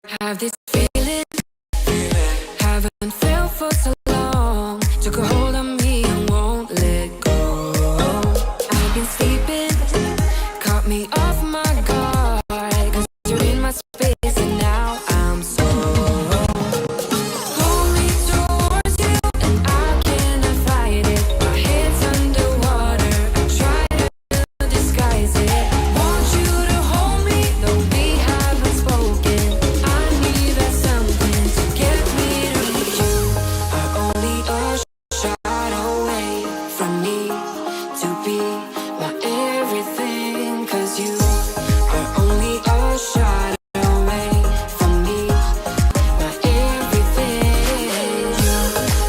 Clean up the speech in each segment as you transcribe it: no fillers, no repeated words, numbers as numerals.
Have this feeling, haven't felt for so long. Took a hold of me and won't let go. I've been sleeping, caught me off my guard. 'Cause you're in my space and now I'm so. Pull me towards you and I cannot fight it. My head's underwater, I try to disguise it. Want you to hold me, though we haven't spoken. I need that something to get me to you. Are only a shot away from me to be my everything. 'Cause you are only a shot away from me, my everything. You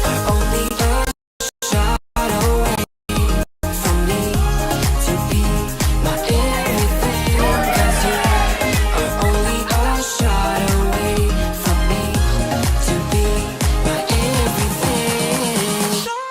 are only a shot away from me to be my everything. 'Cause you are only a shot away from me to be my everything. Shot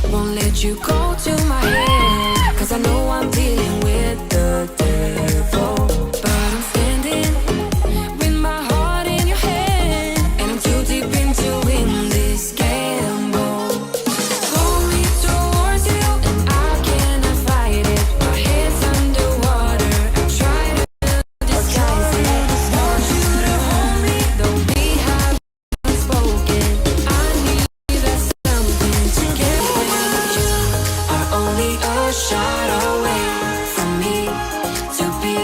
won't let you go to my head. 'Cause I know I'm dealing with the devil. But I'm standing with my heart in your hand, and I'm too deep into win this gamble. Pull me towards you and I cannot fight it. My head's underwater, I try to disguise it. Want you to hold me, though we haven't spoken. I need that something to get with you. Are only a shot away from me to be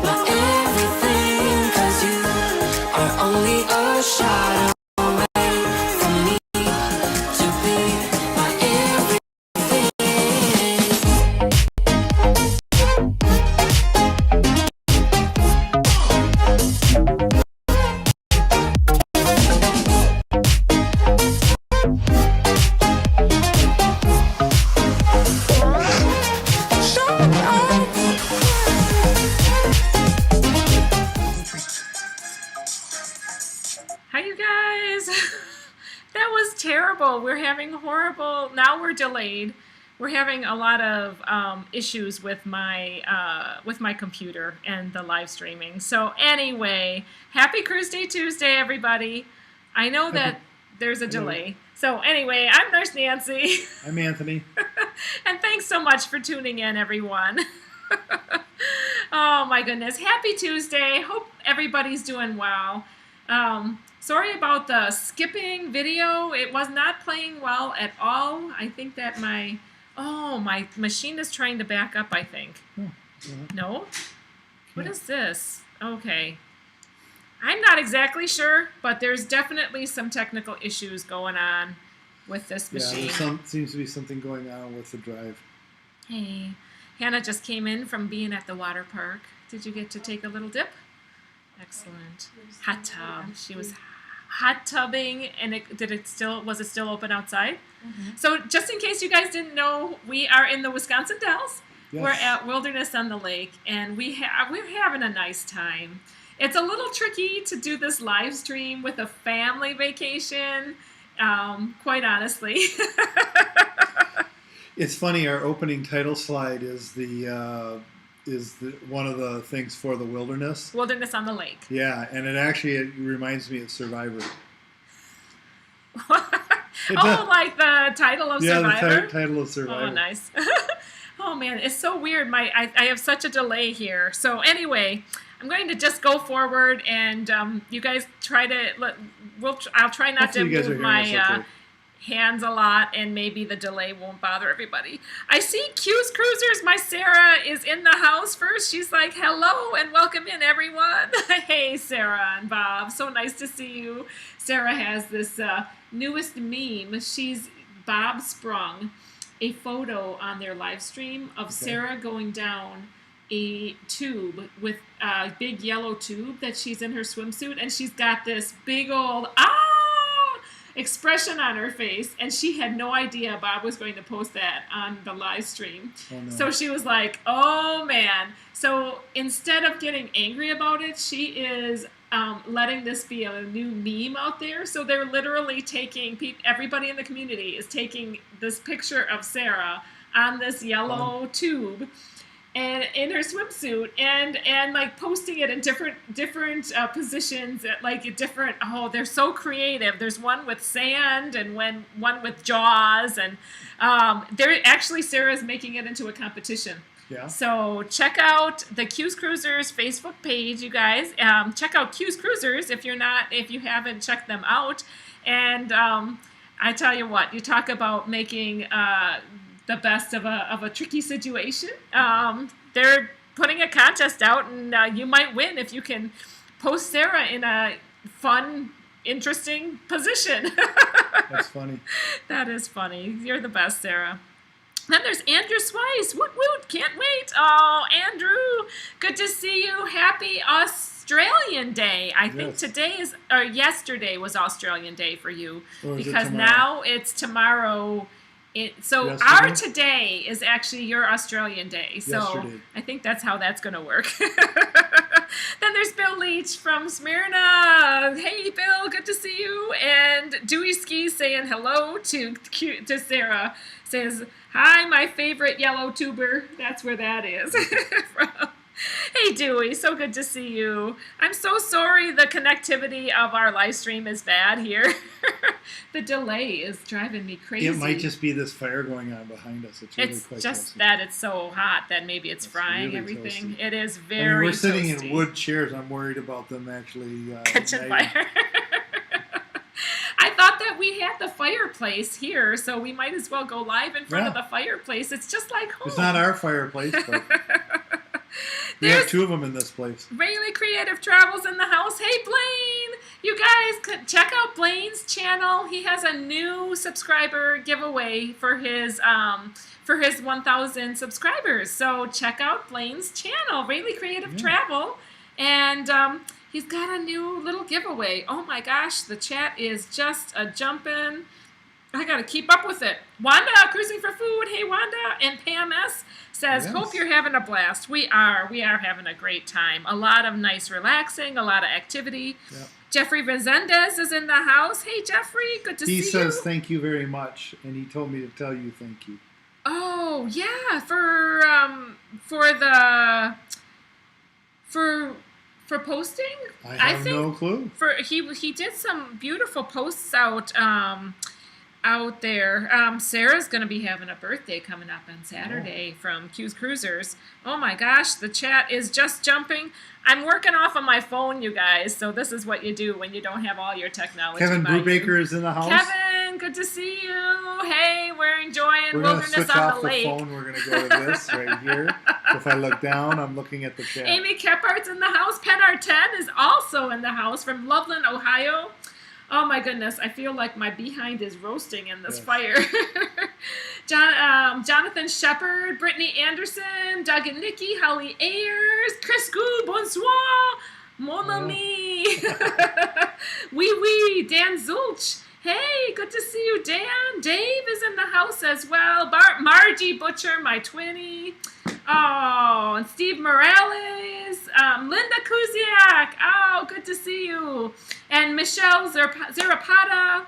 my everything. 'Cause you are only a shot away from me to be my everything. Hi, you guys. That was terrible. We're having horrible. Now we're delayed. We're having a lot of issues with my computer and the live streaming. So anyway, happy Cruiseday Tuesday, everybody. I know that there's a delay. So anyway, I'm Nurse Nancy. I'm Anthony. And thanks so much for tuning in, everyone. Oh my goodness. Happy Tuesday. Hope everybody's doing well. Sorry about the skipping video. It was not playing well at all. I think that my machine is trying to back up, I think. No? What is this? Okay. I'm not exactly sure, but there's definitely some technical issues going on with this machine. Yeah, seems to be something going on with the drive. Hey, Hannah just came in from being at the water park. Did you get to take a little dip? Excellent. Hot tub. She was hot tubbing, and was it still open outside? Mm-hmm. So just in case you guys didn't know, we are in the Wisconsin Dells. Yes. We're at Wilderness on the Lake, and we're having a nice time. It's a little tricky to do this live stream with a family vacation, quite honestly. It's funny. Our opening title slide is one of the things for the wilderness. Wilderness on the Lake. Yeah, and it reminds me of Survivor. Like the title of Survivor? Yeah, the title of Survivor. Oh, nice. Oh, man, it's so weird. I have such a delay here. So anyway, I'm going to just go forward, and you guys try to... I'll try not to move my... hands a lot, and maybe the delay won't bother everybody. I see Q's Cruisers. My Sarah is in the house first. She's like, hello and welcome in, everyone. Hey, Sarah and Bob. So nice to see you. Sarah has this newest meme. Bob sprung a photo on their live stream of Sarah going down a tube with a big yellow tube that she's in her swimsuit, and she's got this big old expression on her face, and she had no idea Bob was going to post that on the live stream. Oh, no. So she was like, oh man. So instead of getting angry about it, she is letting this be a new meme out there. So they're literally taking, everybody in the community is taking this picture of Sarah on this yellow tube and in her swimsuit, and like posting it in different positions, at like different. Oh, they're so creative. There's one with sand and one with jaws, and they're actually, Sarah's making it into a competition. Yeah. So check out the Q's Cruisers Facebook page, you guys. Check out Q's Cruisers if you haven't checked them out. And I tell you what, you talk about making the best of a tricky situation. They're putting a contest out, and you might win if you can post Sarah in a fun, interesting position. That's funny. That is funny. You're the best, Sarah. Then there's Andrew Swice. Woot woot, can't wait. Oh, Andrew, good to see you. Happy Australian Day. I think yesterday was Australian Day for you, because now it's tomorrow. So yesterday? Our today is actually your Australian Day. So Yesterday. I think that's how that's going to work. Then there's Bill Leach from Smyrna. Hey, Bill, good to see you. And Dewey Ski saying hello to Sarah. Says, hi, my favorite yellow tuber. That's where that is from. Hey, Dewey, so good to see you. I'm so sorry the connectivity of our live stream is bad here. The delay is driving me crazy. It might just be this fire going on behind us. It's really It's quite just toasty. that it's so hot that maybe it's frying really everything. toasty. It is I mean, very we're sitting toasty. in wood chairs. I'm worried about them actually Kitchen igniting. fire. I thought that we had the fireplace here, so we might as well go live in front of the fireplace. It's just like home. It's not our fireplace, but we have two of them in this place. Really Creative Travels in the house. Hey, Blaine! You guys could check out Blaine's channel. He has a new subscriber giveaway for his 1,000 subscribers. So check out Blaine's channel, Really Creative Travel, and he's got a new little giveaway. Oh my gosh, the chat is just a jumping. I gotta keep up with it. Wanda, Cruising for Food. Hey, Wanda. And Pam S. says, hope you're having a blast. We are having a great time. A lot of nice relaxing, a lot of activity. Yep. Jeffrey Resendez is in the house. Hey, Jeffrey, good to see you. He says thank you very much, and he told me to tell you thank you. Oh, yeah, for posting? I have no clue. He did some beautiful posts out there. Sarah's going to be having a birthday coming up on Saturday from Q's Cruisers. Oh my gosh, the chat is just jumping. I'm working off of my phone, you guys, so this is what you do when you don't have all your technology. Kevin Brubaker is in the house. Kevin, good to see you. Hey, we're enjoying We're going to Wilderness switch on off the the Lake. phone. We're going to go to this right here. If I look down, I'm looking at the chat. Amy Kephart's in the house. Penart 10 is also in the house from Loveland, Ohio. Oh my goodness, I feel like my behind is roasting in this fire. Jonathan Shepard, Brittany Anderson, Doug and Nikki, Holly Ayers, Chris Gou, bonsoir, mon ami. Oui, Dan Zulch. Hey, good to see you, Dan. Dave is in the house as well. Margie Butcher, my twinnie. Oh, and Steve Morales. Linda Kuziak. Oh, good to see you. And Michelle Zarapata.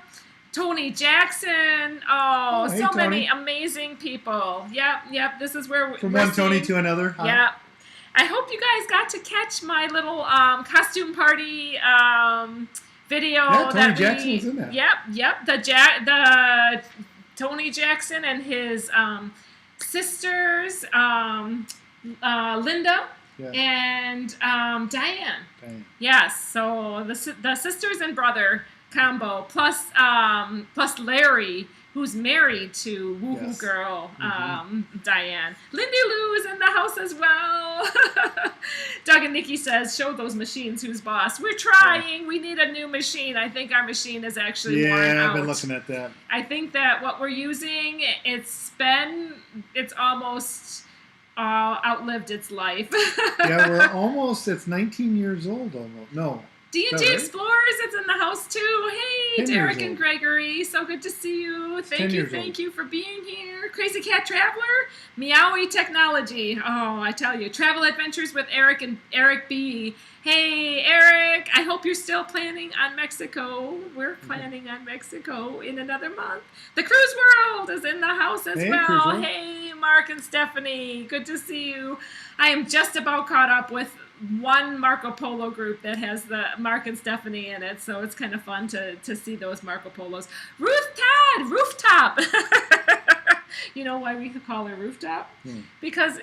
Tony Jackson. Oh, hey, so Tony. many amazing people. Yep. This is where From we're one Tony seeing- to another. Huh? Yep. I hope you guys got to catch my little costume party video. Yeah, Tony that Jackson was in that. Yep. The Tony Jackson and his sisters, Linda and Diane. Yes, so the sisters and brother combo plus Larry, who's married to Woohoo Girl, Diane. Lindy Lou is in the house as well. Doug and Nikki says, show those machines who's boss. We're trying. We need a new machine. I think our machine is actually worn out. Yeah, I've been looking at that. I think that what we're using, it's almost outlived its life. Yeah, we're almost. It's 19 years old almost. No. D&G Is that right? Explorers, it's in the house too. Hey, 10 Derek years and old. Gregory, so good to see you. Thank 10 you, years thank old. you for being here. Crazy Cat Traveler, Meowie Technology. Oh, I tell you, Travel Adventures with Eric and Eric B. Hey, Eric, I hope you're still planning on Mexico. We're planning on Mexico in another month. The Cruise World is in the house as Hey, Cruise well. World. Hey, Mark and Stephanie, good to see you. I am just about caught up with one Marco Polo group that has the Mark and Stephanie in it, so it's kind of fun to see those Marco Polos. Rooftop. You know why we call her Rooftop? Because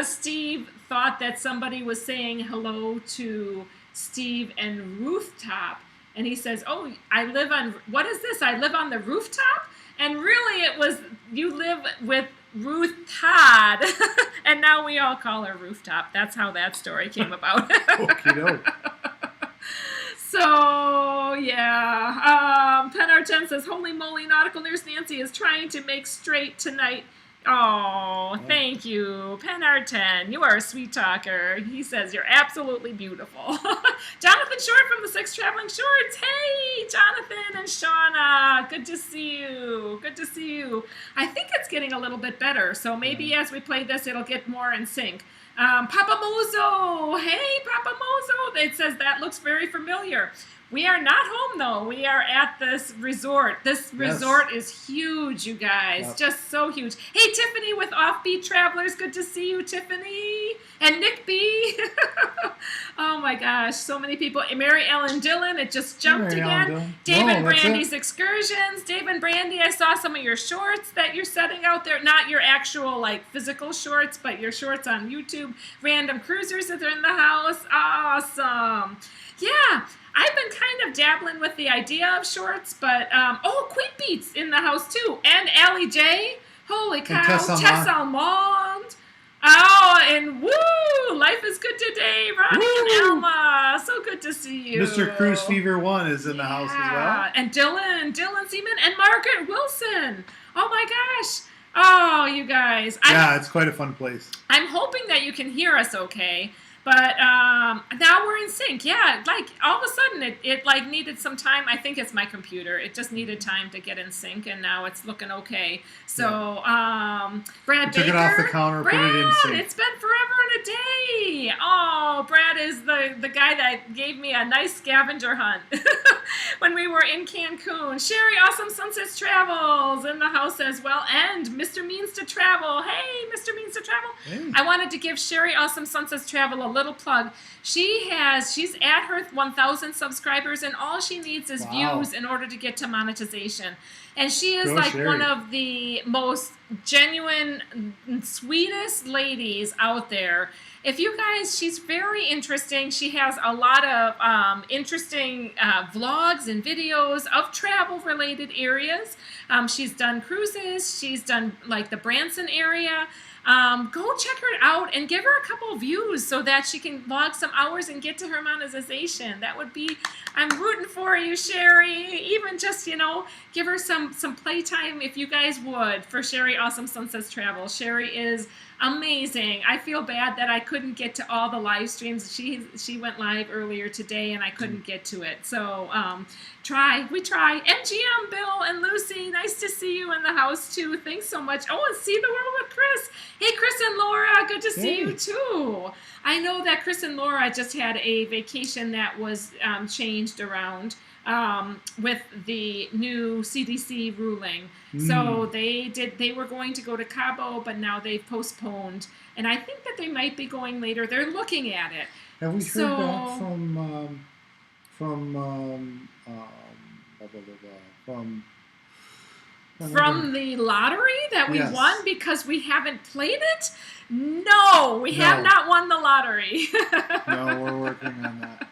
Steve thought that somebody was saying hello to Steve and Rooftop, and he says, "Oh, I live on, what is this? I live on the rooftop?" And really it was, you live with Ruth Todd, and now we all call her Rooftop. That's how that story came about. Okie doke. So, yeah. Penard 10 says, "Holy moly, Nautical Nurse Nancy is trying to make straight tonight." Oh, thank you. Penard 10, you are a sweet talker. He says, "You're absolutely beautiful." Jonathan Short from the Six Traveling Shorts. Hey, Jonathan and Shauna. Good to see you. Good to see you. I think it's getting a little bit better, so maybe as we play this, it'll get more in sync. Papa Mozo. Hey, Papa Mozo. It says that looks very familiar. We are not home, though. We are at this resort. This resort is huge, you guys. Yep. Just so huge. Hey, Tiffany with Offbeat Travelers. Good to see you, Tiffany. And Nick B. Oh, my gosh. So many people. Mary Ellen Dillon. It just jumped Mary Ellen again. Dillon. Dave and that's Brandy's it. Excursions. Dave and Brandy, I saw some of your shorts that you're setting out there. Not your actual, like, physical shorts, but your shorts on YouTube. Random Cruisers that are in the house. Awesome. Yeah. I've been kind of dabbling with the idea of shorts, but, Queen Beats in the house, too. And Allie J. Holy cow. Tess Almond. Oh, and woo! Life is good today, Ronnie and Alma. So good to see you. Mr. Cruise Fever 1 is in the house as well. And Dylan Seaman, and Margaret Wilson. Oh, my gosh. Oh, you guys. Yeah, it's quite a fun place. I'm hoping that you can hear us okay. But now we're in sync. Yeah, like all of a sudden it like needed some time. I think it's my computer. It just needed time to get in sync, and now it's looking okay. So Brad Baker. Took it off the counter, Brad, put it in sync. it's been forever and a day. Oh, Brad is the guy that gave me a nice scavenger hunt when we were in Cancun. Sherry Awesome Sunsets Travels in the house as well, and Mr. Means to Travel. Hey, Mr. Means to Travel. Hey. I wanted to give Sherry Awesome Sunsets Travel a little plug. She's at her 1,000 subscribers, and all she needs is views in order to get to monetization. And she is Sherry. one of the most genuine, sweetest ladies out there. If you guys, she's very interesting. She has a lot of interesting vlogs and videos of travel-related areas. She's done cruises. She's done like the Branson area. Go check her out and give her a couple views so that she can log some hours and get to her monetization. That would be, I'm rooting for you, Sherry. Even just, give her some playtime if you guys would for Sherry Awesome Sunsets Travel. Sherry is amazing. I feel bad that I couldn't get to all the live streams. She went live earlier today and I couldn't get to it. So we try. MGM, Bill and Lucy, nice to see you in the house too. Thanks so much. Oh, and See the World with Chris. Hey, Chris and Laura, good to see you too. I know that Chris and Laura just had a vacation that was changed around with the new CDC ruling. So they were going to go to Cabo, but now they've postponed. And I think that they might be going later. They're looking at it. Have we heard back from the lottery that we Yes. won because we haven't played it? No, we have not won the lottery. No, we're working on that.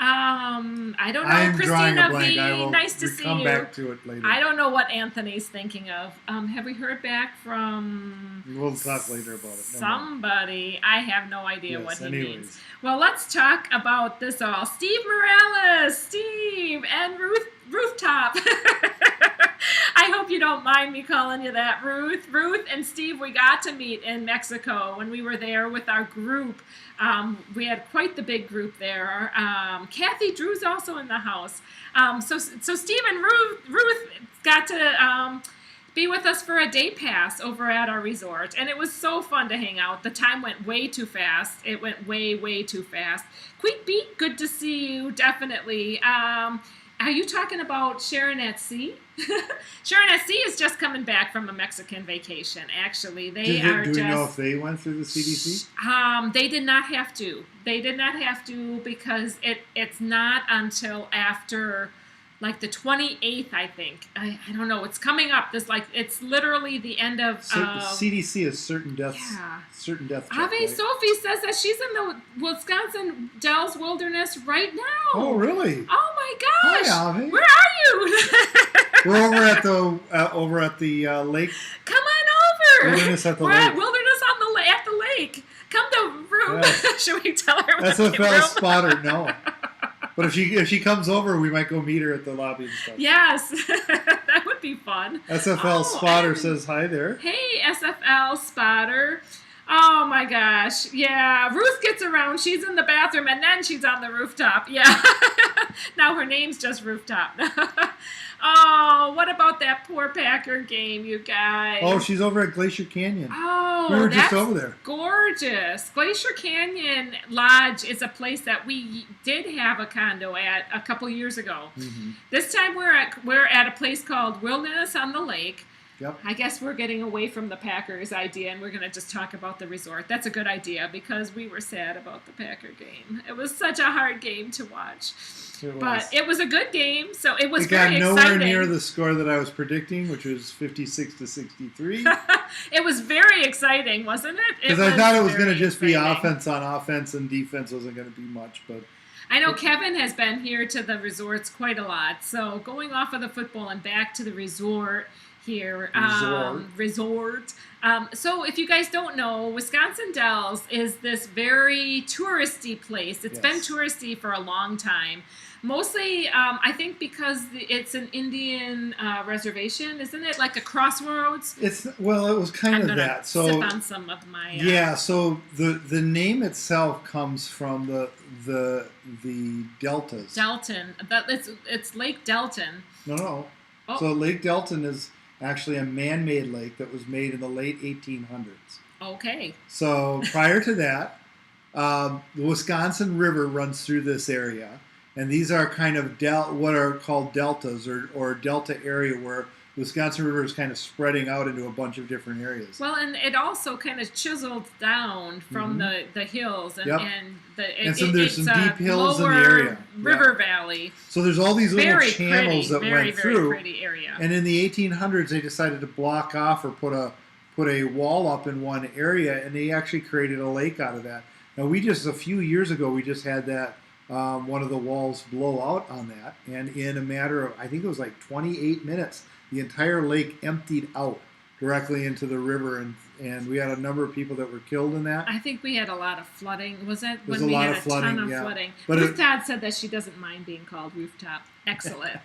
I don't know. I'm drawing Christina a blank. V, I will nice to see come you. back to it later. I don't know what Anthony's thinking of. Have we heard back from We'll talk later about it. No more. somebody? I have no idea Yes, what he anyways. means. Well, let's talk about this all. Steve Morales, and Rooftop. I I hope you don't mind me calling you that, Ruth. Ruth and Steve, we got to meet in Mexico when we were there with our group. We had quite the big group there. Kathy Drew's also in the house. So Steve and Ruth got to be with us for a day pass over at our resort, and it was so fun to hang out. The time went way too fast. It went way, way too fast. Quick Beat, good to see you, definitely. Are you talking about Sharon at Sea? Sharon at Sea is just coming back from a Mexican vacation, actually. Do we know if they went through the CDC? They did not have to. They did not have to because it's not until after like the 28th, I think. I don't know. It's coming up. It's literally the end of. CDC is certain deaths. Yeah. Certain death. Ave right? Sophie says that she's in the Wisconsin Dells Wilderness right now. Oh, really? Oh my gosh! Hi, Ave. Where are you? We're over at the lake. Come on over. Wilderness at the We're lake. at Wilderness at the lake. Come to room. Yeah. Should we tell her? SFL spotter, no. But if she comes over, we might go meet her at the lobby and stuff. Yes, that would be fun. SFL spotter says hi there. Hey, SFL spotter. Oh my gosh. Yeah, Ruth gets around. She's in the bathroom and then she's on the rooftop. Yeah. Now her name's just Rooftop. Oh, what about that poor Packer game, you guys? Oh, she's over at Glacier Canyon. Oh, we were that's just over there. Gorgeous. Glacier Canyon Lodge is a place that we did have a condo at a couple years ago. Mm-hmm. This time we're at a place called Wilderness on the Lake. Yep. I guess we're getting away from the Packers idea and we're going to just talk about the resort. That's a good idea because we were sad about the Packer game. It was such a hard game to watch. But it was a good game, so it was very exciting. It got nowhere near the score that I was predicting, which was 56-63. It was very exciting, wasn't it? Because I thought it was going to just be offense on offense and defense wasn't going to be much. But I know Kevin has been here to the resorts quite a lot. So going off of the football and back to the resort here. Resort. So if you guys don't know, Wisconsin Dells is this very touristy place. It's been touristy for a long time. Mostly, I think because it's an Indian reservation, isn't it? Like a crossroads? It was kind of that. So sip on some of my. Yeah. So the name itself comes from the deltas. Delton. It's Lake Delton. No. Oh. So Lake Delton is actually a man-made lake that was made in the late 1800s. Okay. So prior to that, the Wisconsin River runs through this area. And these are kind of what are called deltas or delta area where the Wisconsin River is kind of spreading out into a bunch of different areas. Well, and it also kind of chiseled down from the hills. And there's some deep hills in the area. River valley. So there's all these little very channels pretty, that went through. Very pretty area. And in the 1800s, they decided to block off or put a wall up in one area, and they actually created a lake out of that. Now, a few years ago, we just had that. One of the walls blow out on that, and in a matter of, I think it was like 28 minutes, the entire lake emptied out directly into the river, and we had a number of people that were killed in that. I think we had a lot of flooding. Was that when we had a flooding, ton of flooding? But Ruth Todd said that she doesn't mind being called Rooftop. Excellent.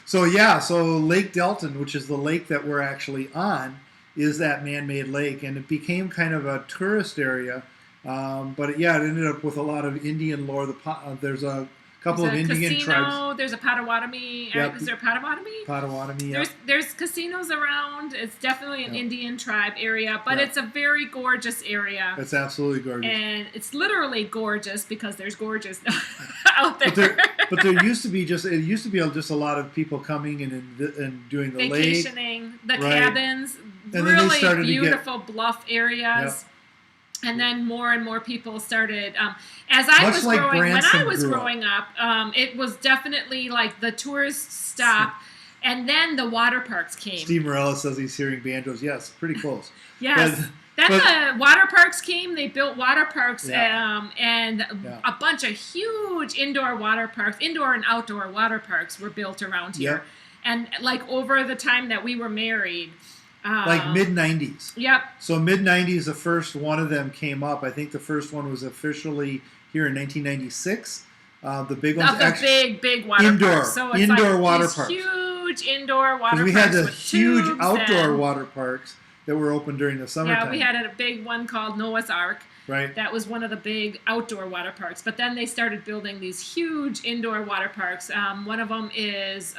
So Lake Delton, which is the lake that we're actually on, is that man-made lake, and it became kind of a tourist area. But it ended up with a lot of Indian lore. There's a couple of Indian tribes. There's a Potawatomi. Yep. Is there a Potawatomi? Potawatomi, yeah. There's casinos around. It's definitely an Indian tribe area, but it's a very gorgeous area. It's absolutely gorgeous. And it's literally gorgeous because there's gorgeous out there. But there used to be just a lot of people coming and doing the vacationing, lake. The cabins, and really beautiful bluff areas. And then more and more people started. When I was growing up, it was definitely like the tourist stop, and then the water parks came. Steve Morella says he's hearing banjos. Yes, pretty close. Yes. Then the water parks came. They built water parks, and a bunch of huge indoor and outdoor water parks were built around here. Yep. And like over the time that we were married. Like mid-90s. Yep. So mid-90s, the first one of them came up. I think the first one was officially here in 1996. The big ones. Big water parks. So it's indoor like water these parks. huge indoor water we parks had the with huge tubes outdoor and- water parks that were open during the summertime. Yeah, we had a big one called Noah's Ark. Right. That was one of the big outdoor water parks. But then they started building these huge indoor water parks. One of them is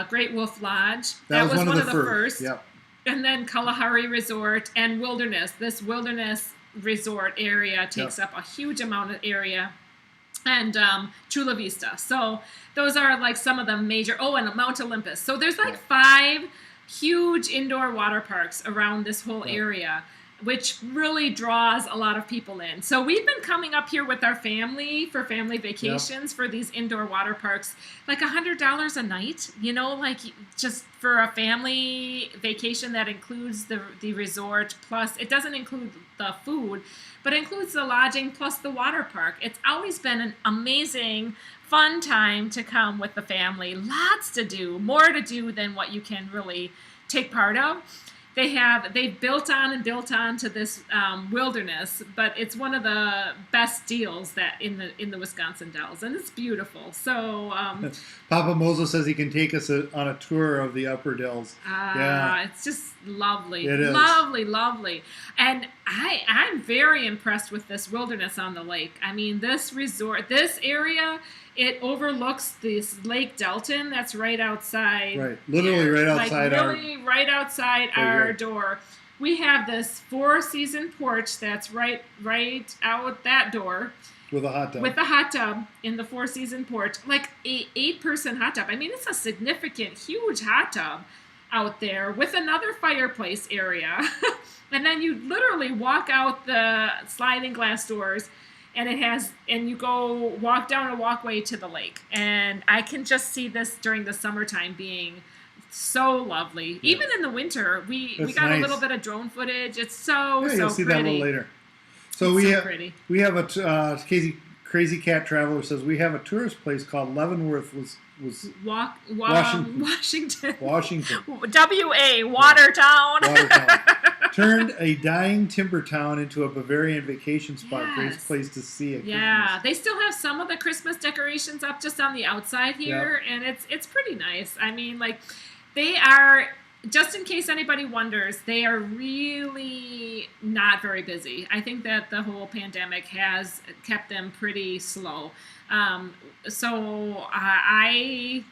Great Wolf Lodge. That was one of the first. Yep. And then Kalahari Resort and Wilderness. This Wilderness Resort area takes up a huge amount of area. And Chula Vista. So those are like some of the major. Oh, and Mount Olympus. So there's like 5 huge indoor water parks around this whole area, which really draws a lot of people in. So we've been coming up here with our family for family vacations for these indoor water parks, like $100 a night, you know, like just for a family vacation that includes the resort, plus it doesn't include the food, but it includes the lodging plus the water park. It's always been an amazing, fun time to come with the family. Lots to do, more to do than what you can really take part of. They built on to this wilderness, but it's one of the best deals that in the Wisconsin Dells, and it's beautiful. So Papa Moses says he can take us on a tour of the Upper Dells. It's just lovely. It is. Lovely. And I'm very impressed with this wilderness on the lake. I mean, this resort, this area, it overlooks this Lake Delton that's right outside. Right, literally right outside right outside our door. We have this 4-season porch that's right out that door. With a hot tub. With the hot tub in the 4-season porch, like a 8-person hot tub. I mean, it's a significant, huge hot tub out there with another fireplace area. And then you literally walk out the sliding glass doors, and you walk down a walkway to the lake. And I can just see this during the summertime being so lovely. Yeah. Even in the winter, we got a little bit of drone footage. It's so you'll see that a little later. So we have a Crazy Cat Traveler says we have a tourist place called Leavenworth Washington. Washington. W.A. Watertown. Turned a dying timber town into a Bavarian vacation spot. Yes. Great place to see it. Yeah, they still have some of the Christmas decorations up just on the outside here, and it's pretty nice. I mean, like, they are, just in case anybody wonders, they are really not very busy. I think that the whole pandemic has kept them pretty slow. So I,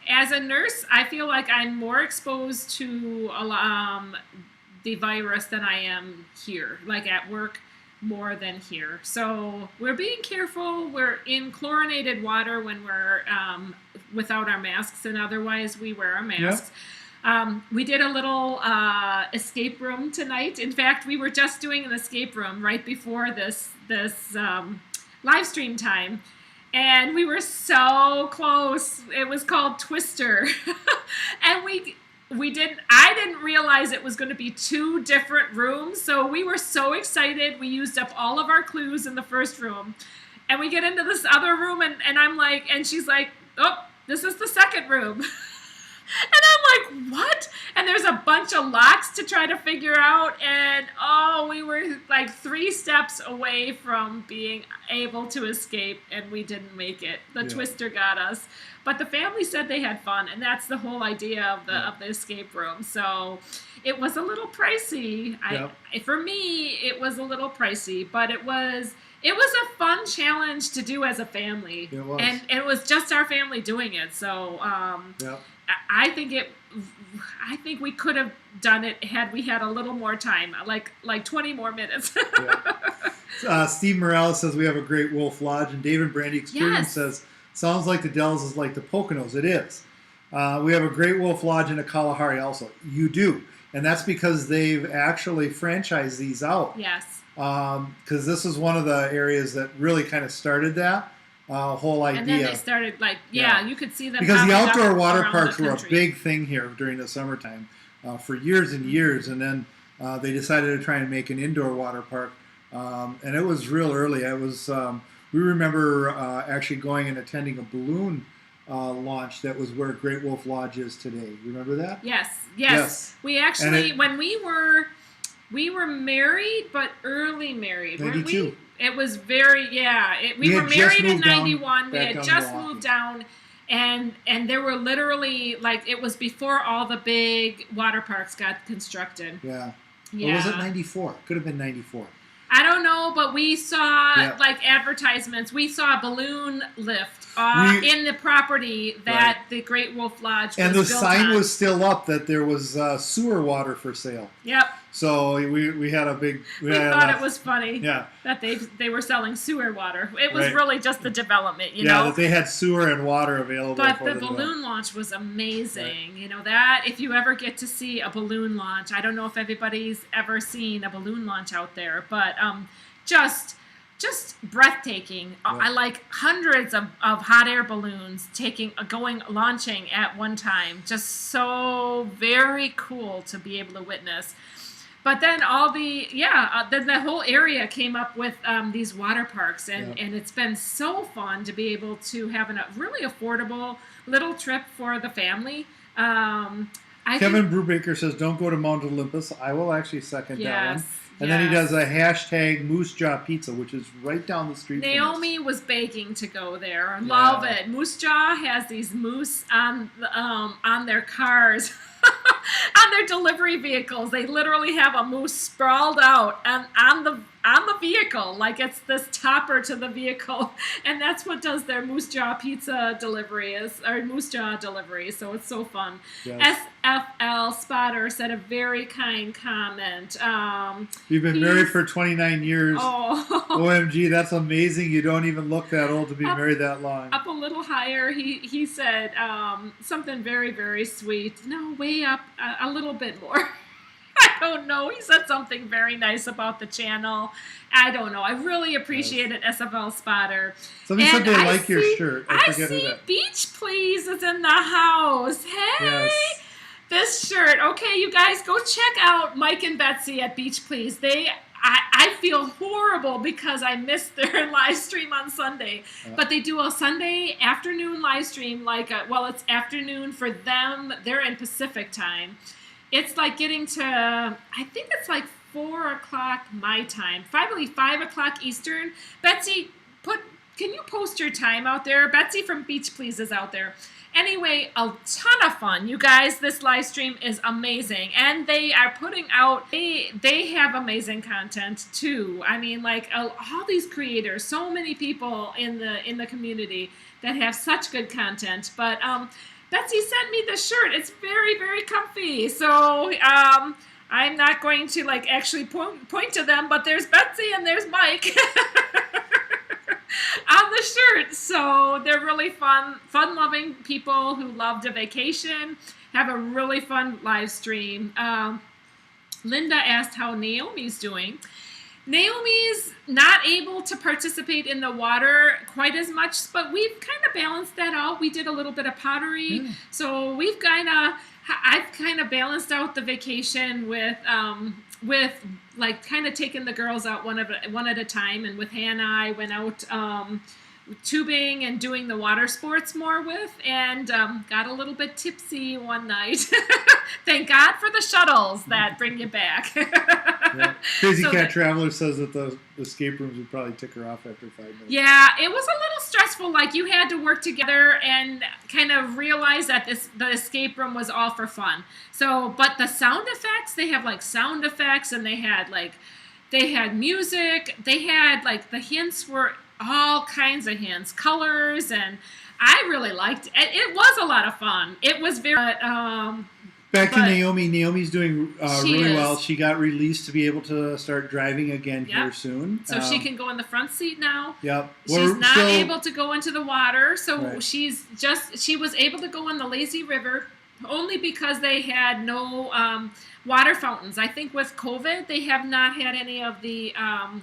as a nurse, I feel like I'm more exposed to the virus than I am here, like at work, more than here. So we're being careful. We're in chlorinated water when we're without our masks, and otherwise we wear our masks. Yep. We did a little escape room tonight. In fact, we were just doing an escape room right before this live stream time. And we were so close. It was called Twister. And I didn't realize it was going to be 2 different rooms. So we were so excited. We used up all of our clues in the first room. And we get into this other room, and I'm like, and she's like, oh, this is the second room. And I'm like, what? And there's a bunch of locks to try to figure out. And, we were like 3 steps away from being able to escape, and we didn't make it. The Twister got us. But the family said they had fun, and that's the whole idea of the escape room. So it was a little pricey. For me, it was a little pricey, but it was a fun challenge to do as a family. It was. And it was just our family doing it. So I think we could have done it had we had a little more time, like 20 more minutes. Steve Morales says we have a Great Wolf Lodge, and David Brandy Experience says, sounds like the Dells is like the Poconos. It is. We have a Great Wolf Lodge in a Kalahari also. You do. And that's because they've actually franchised these out. Yes. Because this is one of the areas that really kind of started that whole idea. And then they started, you could see them. Because the outdoor water parks were a big thing here during the summertime for years and years. And then they decided to try and make an indoor water park. And it was real early. It was, we remember actually going and attending a balloon launch that was where Great Wolf Lodge is today. Remember that? Yes. We actually, when we were married, but early married. 92. Weren't we? It was very, we were married in 91. We had just moved down, and there were literally like it was before all the big water parks got constructed. Yeah. Yeah. Or was it 94? Could have been 94. I don't know, but we saw Yeah. like advertisements. We saw a balloon lift in the property that the Great Wolf Lodge was And the built sign on. was still up that there was sewer water for sale. Yep. So we had a big. We thought it was funny Yeah. that they were selling sewer water. It was Right. really just the development, you Yeah, know. that they had sewer and water available. But for the development. balloon launch was amazing. You know, that if you ever get to see a balloon launch, I don't know if everybody's ever seen a balloon launch out there, but just breathtaking. Yeah. I like hundreds of hot air balloons launching at one time. Just so very cool to be able to witness. But then then the whole area came up with these water parks, and it's been so fun to be able to have a really affordable little trip for the family. Kevin Brubaker says, "Don't go to Mount Olympus." I will actually second that one. Yes. And then he does a hashtag Moose Jaw Pizza, which is right down the street. Naomi was begging to go there. I love it. Moose Jaw has these moose on their cars, on their delivery vehicles. They literally have a moose sprawled out on the vehicle, like it's this topper to the vehicle, and that's what does their Moose Jaw Pizza delivery or Moose Jaw delivery. So it's so fun. Yes. SFL Spotter said a very kind comment. You've been married for 29 years. Oh. OMG, that's amazing. You don't even look that old to be married that long. Up a little higher, he said something very, very sweet. No, way up a little bit more. I don't know. He said something very nice about the channel. I don't know. I really appreciate it, SFL Spotter. Somebody said they like your see- shirt. I forget who see that. Beach Please is in the house. Hey! Yes. This shirt. Okay, you guys, go check out Mike and Betsy at Beach Please. I feel horrible because I missed their live stream on Sunday. But they do a Sunday afternoon live stream, it's afternoon for them. They're in Pacific time. It's like getting to, I think it's like 4 o'clock my time, probably 5 o'clock Eastern. Betsy, can you post your time out there? Betsy from Beach Please is out there. Anyway, a ton of fun. You guys, this live stream is amazing. And they are putting out, they have amazing content too. I mean, like all these creators, so many people in the community that have such good content. But Betsy sent me the shirt. It's very, very comfy. So I'm not going to like actually point to them, but there's Betsy and there's Mike on the shirt. So they're really fun-loving people who love to vacation, have a really fun live stream. Linda asked how Naomi's doing. Naomi's not able to participate in the water quite as much, but we've kind of balanced that out. We did a little bit of pottery, so I've kind of balanced out the vacation with like kind of taking the girls out one at a time, and with Hannah I went out tubing and doing the water sports more with, and got a little bit tipsy one night. Thank God for the shuttles that bring you back. Crazy Cat Traveler says that the escape rooms would probably tick her off after 5 minutes. Yeah, it was a little stressful. Like you had to work together and kind of realize that the escape room was all for fun. So, but the sound effects, they have like sound effects, and they had music. They had like the hints were all kinds of hints, colors, and I really liked it. It was a lot of fun. It was very. Back to Naomi. Naomi's doing really is. well. She got released to be able to start driving again here soon. So she can go in the front seat now. Yep. She's not able to go into the water, so Right. she was able to go in the lazy river only because they had no water fountains. I think with COVID, they have not had any of the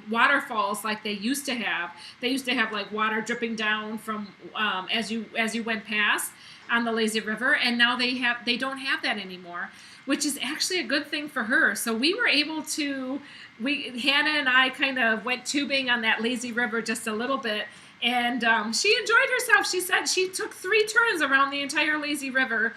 waterfalls like they used to have. They used to have like water dripping down from as you went past on the lazy river, and now they don't have that anymore, which is actually a good thing for her. So we were able to, Hannah and I kind of went tubing on that lazy river just a little bit, and she enjoyed herself. She said she took 3 turns around the entire lazy river.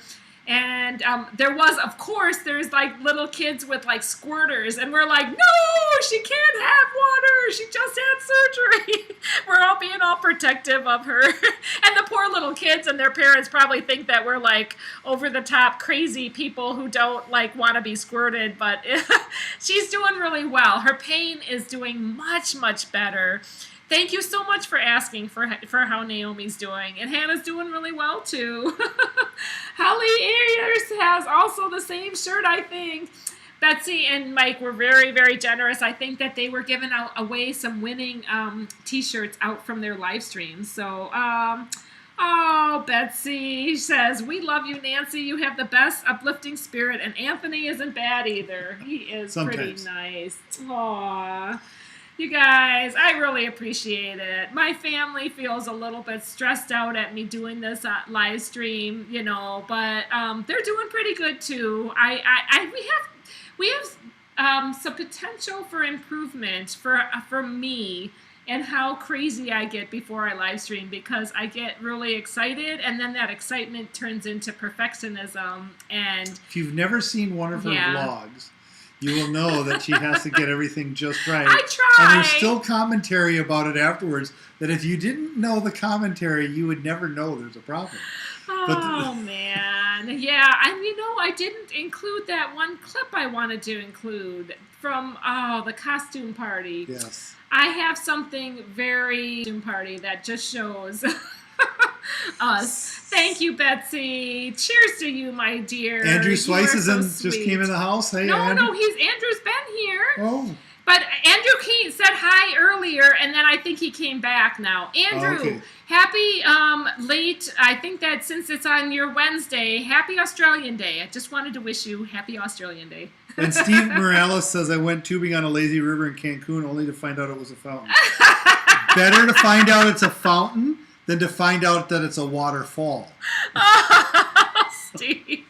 And there's like little kids with like squirters, and we're like, no, she can't have water. She just had surgery. We're being all protective of her. And the poor little kids and their parents probably think that we're like over the top crazy people who don't like want to be squirted, but she's doing really well. Her pain is doing much, much better. Thank you so much for asking for how Naomi's doing. And Hannah's doing really well, too. Holly Ayers has also the same shirt, I think. Betsy and Mike were very, very generous. I think that they were giving away some winning T-shirts out from their live streams. So, oh, Betsy says, we love you, Nancy. You have the best uplifting spirit. And Anthony isn't bad either. He is pretty nice. Aww. You guys, I really appreciate it. My family feels a little bit stressed out at me doing this live stream, you know, but they're doing pretty good too. We have some potential for improvement for me and how crazy I get before I live stream, because I get really excited and then that excitement turns into perfectionism. And if you've never seen one of her vlogs, you will know that she has to get everything just right. I try. And there's still commentary about it afterwards, that if you didn't know the commentary, you would never know there's a problem. Oh, man. Yeah, and I didn't include that one clip I wanted to include from, the costume party. Yes. I have something very costume party that just shows us. Thank you, Betsy. Cheers to you, my dear. Andrew Swice is so just came in the house. Hey, No, Andrew. no, Andrew's been here. Oh. But Andrew said hi earlier, and then I think he came back now. Andrew, happy late, I think that since it's on your Wednesday, happy Australian Day. I just wanted to wish you happy Australian Day. And Steve Morales says, I went tubing on a lazy river in Cancun only to find out it was a fountain. Better to find out it's a fountain than to find out that it's a waterfall. Steve.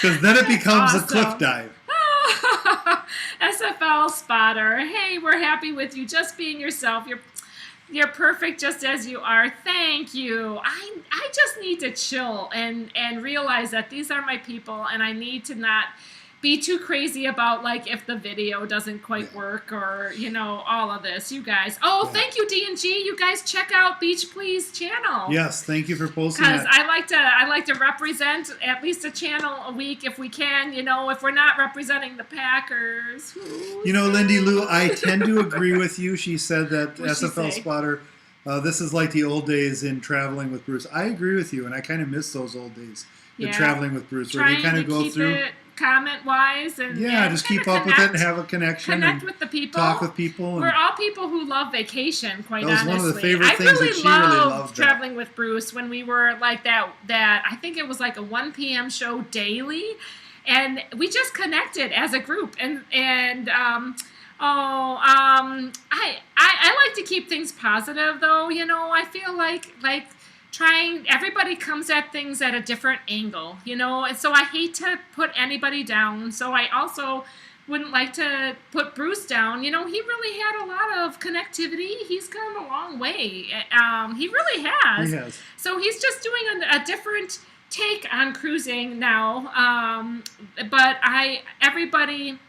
Because then it becomes a cliff dive. SFL spotter. Hey, we're happy with you. Just being yourself. You're perfect just as you are. Thank you. I just need to chill and realize that these are my people, and I need to not be too crazy about like if the video doesn't quite work or all of this. You guys. Thank you, D&G. You guys check out Beach Please channel. Yes, thank you for posting because that. I like to represent at least a channel a week if we can. If we're not representing the Packers. Lindy Lou, I tend to agree with you. She said that What'd she SFL say? spotter. This is like the old days in traveling with Bruce. I agree with you, and I kind of miss those old days in traveling with Bruce, where you kind of go through. It comment-wise and just keep up with it and have a connection. Connect with the people. Talk with people. We're all people who love vacation, quite honestly. That was one of the favorite things that she really loved. Traveling with Bruce when we were like that I think it was like a 1 p.m. show daily, and we just connected as a group. I like to keep things positive, though. I feel like everybody comes at things at a different angle, and so I hate to put anybody down. So I also wouldn't like to put Bruce down. He really had a lot of connectivity. He's come a long way. He really has. He has. So he's just doing a different take on cruising now. But everybody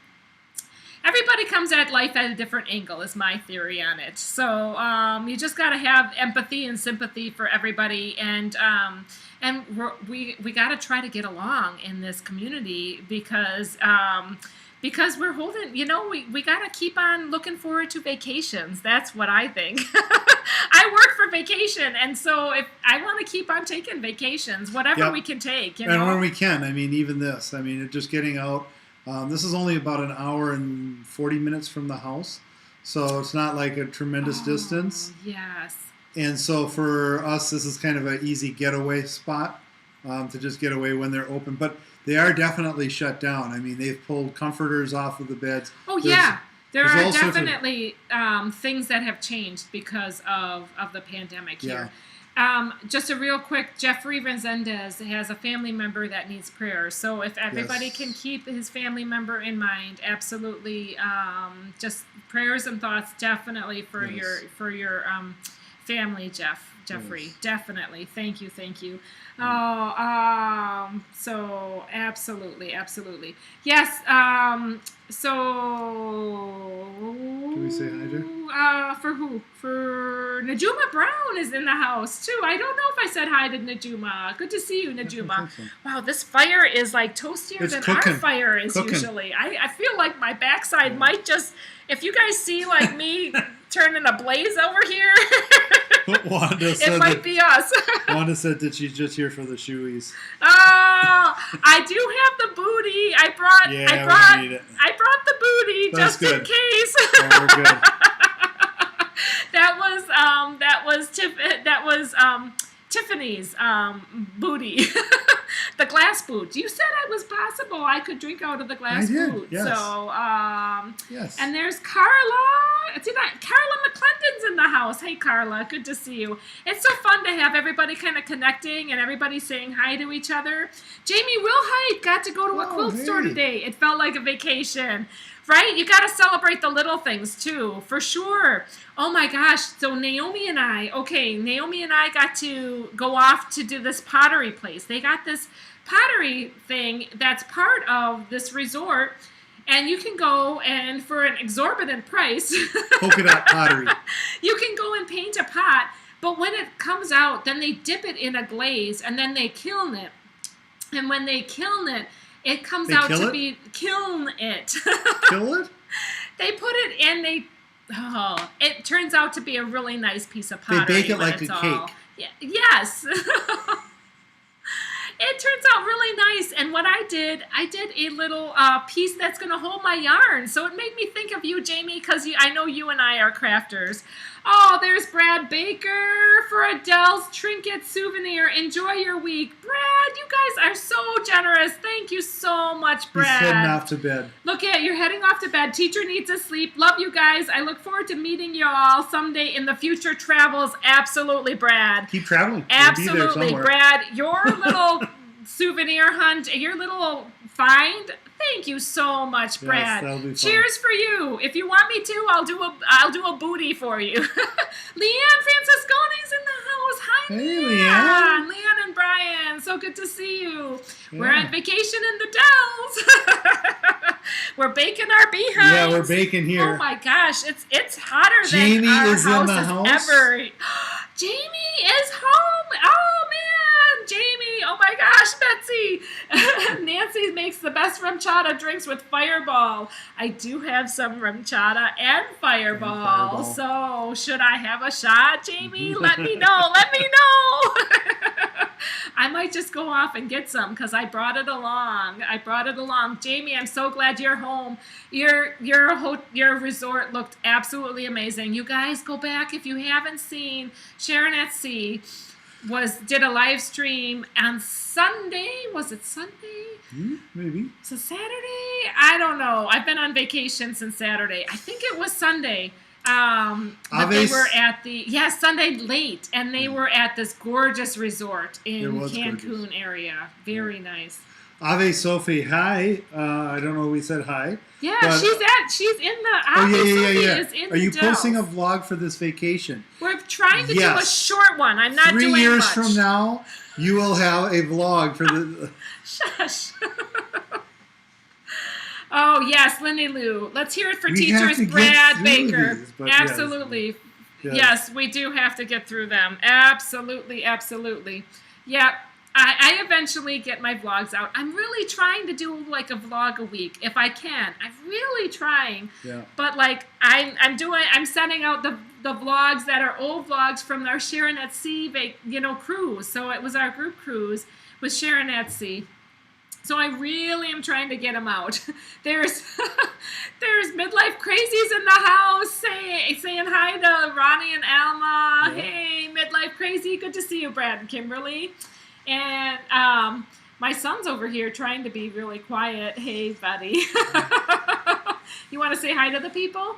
comes at life at a different angle is my theory on it. So you just got to have empathy and sympathy for everybody, and we got to try to get along in this community because we're holding, we got to keep on looking forward to vacations. That's what I think. I work for vacation, and so if I want to keep on taking vacations, whatever we can take. And when we can, even this, just getting out. This is only about an hour and 40 minutes from the house, so it's not like a tremendous distance. Yes. And so for us, this is kind of an easy getaway spot to just get away when they're open. But they are definitely shut down. They've pulled comforters off of the beds. There are definitely things that have changed because of the pandemic here. Just a real quick, Jeffrey Resendez has a family member that needs prayer. So if everybody can keep his family member in mind, absolutely, just prayers and thoughts definitely for your family, Jeffrey, Yes. definitely. Thank you. So absolutely. Yes. So. Can we say hi, Jeff? For who? For Najuma Brown is in the house too. I don't know if I said hi to Najuma. Good to see you, Najuma. think so. Wow, this fire is like toastier It's than cooking. our fire is Cooking. usually. I feel like my backside might just. If you guys see like me turning a blaze over here, Wanda it said might be us. Wanda said that she's just here for the shoeies. Oh, I do have the booty. I brought Yeah, we need it. I brought the booty That's just in good. case. Oh, we're good. that was Tiffany's booty. The glass boot. You said it was possible I could drink out of the glass I did, boot. yes. So Yes. and there's Carla. Carla McClendon's in the house. Hey, Carla. Good to see you. It's so fun to have everybody kind of connecting and everybody saying hi to each other. Jamie Wilhite got to go to a Oh, quilt store hey. today. It felt like a vacation. Right? You got to celebrate the little things, too, for sure. Oh, my gosh. So Naomi and I got to go off to do this pottery place. They got this pottery thing that's part of this resort. And you can go and for an exorbitant price, Polka dot pottery. you can go and paint a pot. But when it comes out, then they dip it in a glaze and then they kiln it. And when they kiln it, it comes They out kill to it? be kiln it. Kill it? They put it in. It turns out to be a really nice piece of They pottery. bake it when like it's a all- cake. Yeah, yes. It turns out really nice. And what I did a little piece that's going to hold my yarn. So it made me think of you, Jamie, because I know you and I are crafters. Oh, there's Brad Baker for Adele's Trinket Souvenir. Enjoy your week. Brad, you guys are so generous. Thank you so much, He's Brad. heading off to bed. Look at you're heading off to bed. Teacher needs to sleep. Love you guys. I look forward to meeting you all someday in the future travels. Absolutely, Brad. Keep traveling. We'll be there Absolutely, somewhere. Brad. Your little souvenir hunt, your little find. Thank you so much, Brad. that'll be fun. Cheers for you. If you want me to, I'll do a booty for you. Leanne Francisconi's in the house. Hi, Hey, Leanne. Leanne and Brian. So good to see you. We're Yeah. on vacation in the Dells. We're baking our behinds. Yeah, we're baking here. Oh my gosh, it's hotter Jamie than our is in house the has house? ever. Jamie is home. Oh man, Jamie. Oh my gosh, Betsy. Nancy makes the best RumChata drinks with Fireball. I do have some RumChata and Fireball. So should I have a shot, Jamie? Let me know. Let me know. I might just go off and get some because I brought it along. Jamie, I'm so glad you're home. Your resort looked absolutely amazing. You guys go back if you haven't seen. Sharon at Sea did a live stream on Sunday. Was it Sunday? Maybe. So Saturday? I don't know. I've been on vacation since Saturday. I think it was Sunday. But they Aves- were at Sunday late, and they were at this gorgeous resort in It was Cancun gorgeous. area. Very nice. Ave Sophie, hi. I don't know. We said hi. Yeah, But- she's in the. Oh Ave Sophie yeah. is in Are you the posting a Dells. vlog for this vacation? We're trying to do a Yes. short one. I'm not 3 doing years much. from now, you will have a vlog for the. Shush. Oh yes, Lindy Lou. Let's hear it for We have teachers. to get Brad through Baker. these, but yes. Absolutely. Yes. Yes, we do have to get through them. Absolutely. Yeah, I eventually get my vlogs out. I'm really trying to do like a vlog a week if I can. I'm really trying. Yeah. But like I'm sending out the vlogs that are old vlogs from our Sharon at Sea cruise. So it was our group cruise with Sharon at Sea. So I really am trying to get them out. There's midlife crazies in the house saying hi to Ronnie and Alma. Yeah. Hey, midlife crazy. Good to see you, Brad and Kimberly. And my son's over here trying to be really quiet. Hey, buddy. You want to say hi to the people?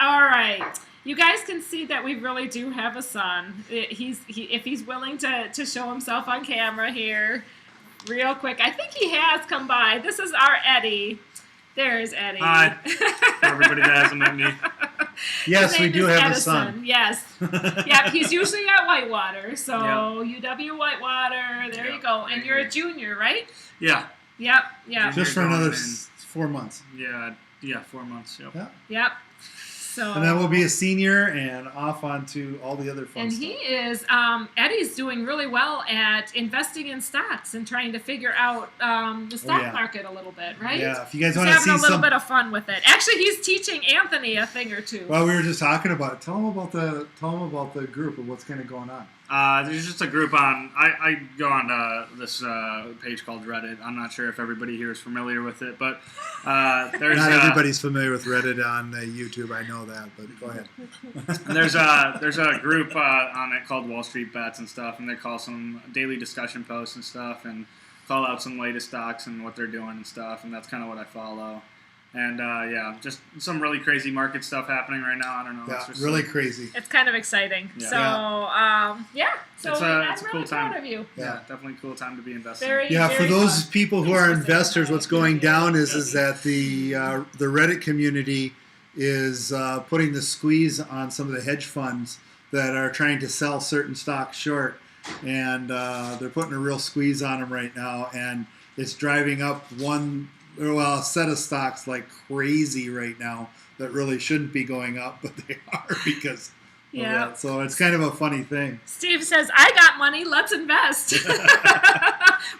All right. You guys can see that we really do have a son. If he's willing to show himself on camera here. Real quick. I think he has come by. This is our Eddie. There's Eddie. Hi. For everybody that hasn't met me. Yes, His we name do is have a Edison. son. Yes. Yeah, he's usually at Whitewater. So Yep. UW Whitewater. There you go. And you're a junior, right? Yeah. Yep. Yep. Just for You're another going in. 4 months. Yeah, 4 months. Yep. Yeah. Yep. So. And then we'll be a senior and off onto all the other fun And stuff. he is, Eddie's doing really well at investing in stocks and trying to figure out the stock yeah. market a little bit, right? Yeah, if you guys He's want to having see a little some... bit of fun with it. Actually, he's teaching Anthony a thing or two. Well, we were just talking about it. Tell him about the group and what's kind of going on. There's just a group on. I go on this page called Reddit. I'm not sure if everybody here is familiar with it, but there's Not everybody's familiar with Reddit on YouTube. I know that, but go ahead. there's a group on it called Wall Street Bets and stuff, and they call some daily discussion posts and stuff, and call out some latest stocks and what they're doing and stuff, and that's kind of what I follow. And yeah, just some really crazy market stuff happening right now. I don't know. Yeah, It's just really crazy. It's kind of exciting. Yeah. So, yeah. So It's I'm a really cool time. proud of you. Yeah, definitely a cool time to be investing. Yeah, for very those fun. people who Thanks are for saying investors, that. what's going down is that the Reddit community is putting the squeeze on some of the hedge funds that are trying to sell certain stocks short, and they're putting a real squeeze on them right now, and it's driving up a set of stocks like crazy right now that really shouldn't be going up, but they are because of Yeah. that. So it's kind of a funny thing. Steve says, I got money, let's invest.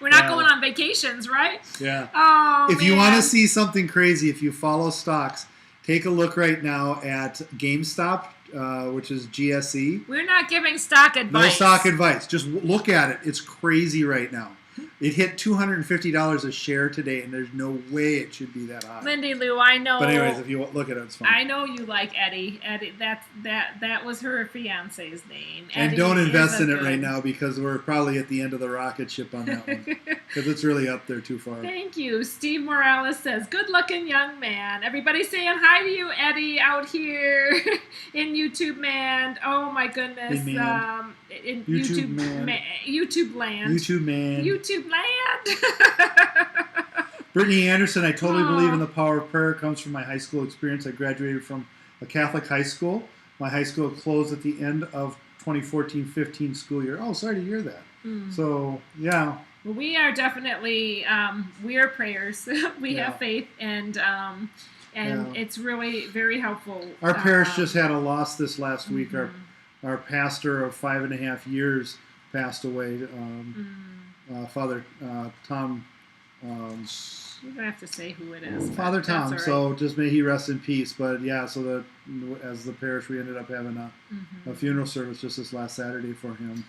We're not Yeah. going on vacations, right? Yeah. Oh, If you want man. to see something crazy, if you follow stocks, take a look right now at GameStop, which is GSE. We're not giving stock advice. No stock advice. Just look at it. It's crazy right now. It hit $250 a share today, and there's no way it should be that high. Lindy Lou, I know. But anyways, if you look at it, it's fun. I know you like Eddie. Eddie, that was her fiance's name. And Eddie don't is invest a in it good- right now because we're probably at the end of the rocket ship on that one. Because it's really up there too far. Thank you. Steve Morales says, good looking young man. Everybody saying hi to you, Eddie, out here in YouTube man. Oh my goodness. Hey, man. In YouTube man. YouTube land. YouTube man. YouTube land. Brittany Anderson, I totally Aw. believe in the power of prayer. It comes from my high school experience. I graduated from a Catholic high school. My high school closed at the end of 2014-15 school year. Oh, sorry to hear that. So, yeah. Well, we are definitely we are prayers. We Yeah. have faith, and Yeah. it's really very helpful. Our parish just had a loss this last week. Mm-hmm. Our pastor of 5.5 years passed away. Father Tom. You don't have to say who it is. but Father that's Tom. all right. So just may he rest in peace. But yeah, so as the parish, we ended up having a funeral service just this last Saturday for him.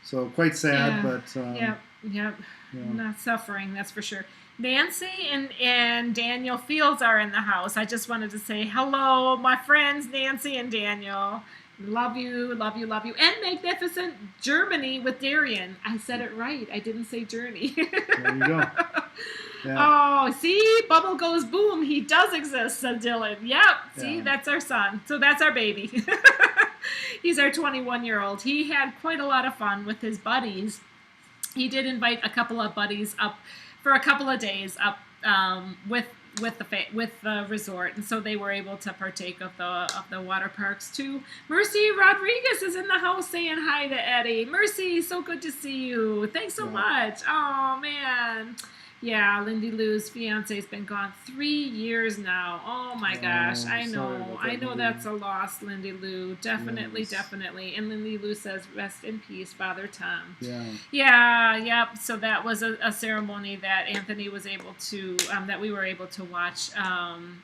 So quite sad, Yeah. but Yep. yeah. Not suffering, that's for sure. Nancy and Daniel Fields are in the house. I just wanted to say hello, my friends Nancy and Daniel. Love you, love you, love you. And Magnificent Germany with Darian. I said it right. I didn't say journey. There you go. Yeah. Oh, see? Bubble goes boom. He does exist, said Dylan. Yep. See, Yeah. that's our son. So that's our baby. He's our 21-year-old. He had quite a lot of fun with his buddies. He did invite a couple of buddies up for a couple of days up with the resort, and so they were able to partake of the water parks too. Mercy Rodriguez is in the house saying hi to Eddie. Mercy, so good to see you. Thanks so much. Oh man. Yeah, Lindy Lou's fiance's been gone 3 years now. Oh my gosh, I sorry know. about I that, know Lindy. that's a loss, Lindy Lou. Definitely, Yes. definitely. And Lindy Lou says, rest in peace, Father Tom. Yeah. Yeah, yep. So that was a ceremony that Anthony was able to, that we were able to watch, on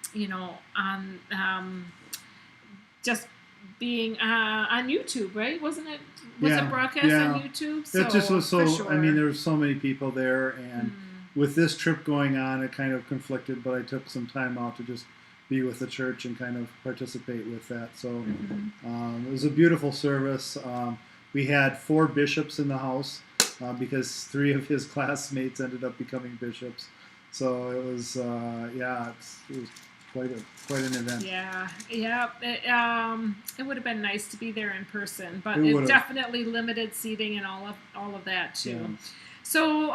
just being on YouTube, right? Wasn't it? Was Yeah, it broadcast yeah. on YouTube? It just was for so. sure. I mean, there were so many people there, and with this trip going on, it kind of conflicted. But I took some time out to just be with the church and kind of participate with that. So it was a beautiful service. We had 4 bishops in the house because 3 of his classmates ended up becoming bishops. So it was, it was quite an event. Yeah. It would have been nice to be there in person, but It it would've. definitely limited seating and all of that too. Yeah. So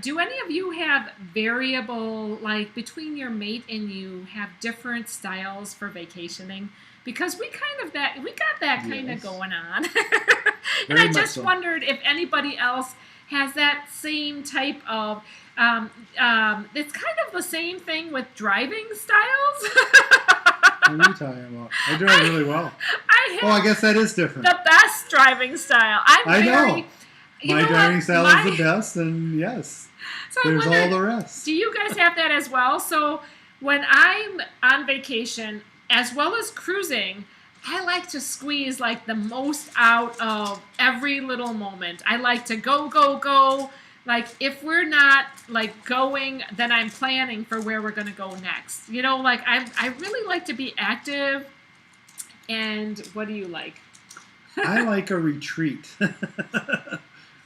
do any of you have variable, like between your mate and you have different styles for vacationing? Because we got that kind of Yes. going on. And Very I much just so. wondered if anybody else has that same type of, it's kind of the same thing with driving styles. What are you talking about? I drive really well. I Oh, I have guess that is different. the best driving style. I know. You My know driving what? style is the best, and yes, So I there's all wondered, the rest. do you guys have that as well? So when I'm on vacation, as well as cruising, I like to squeeze like the most out of every little moment. I like to go, go, go. Like if we're not like going, then I'm planning for where we're going to go next. You know, like I really like to be active. And what do you like? I like a retreat,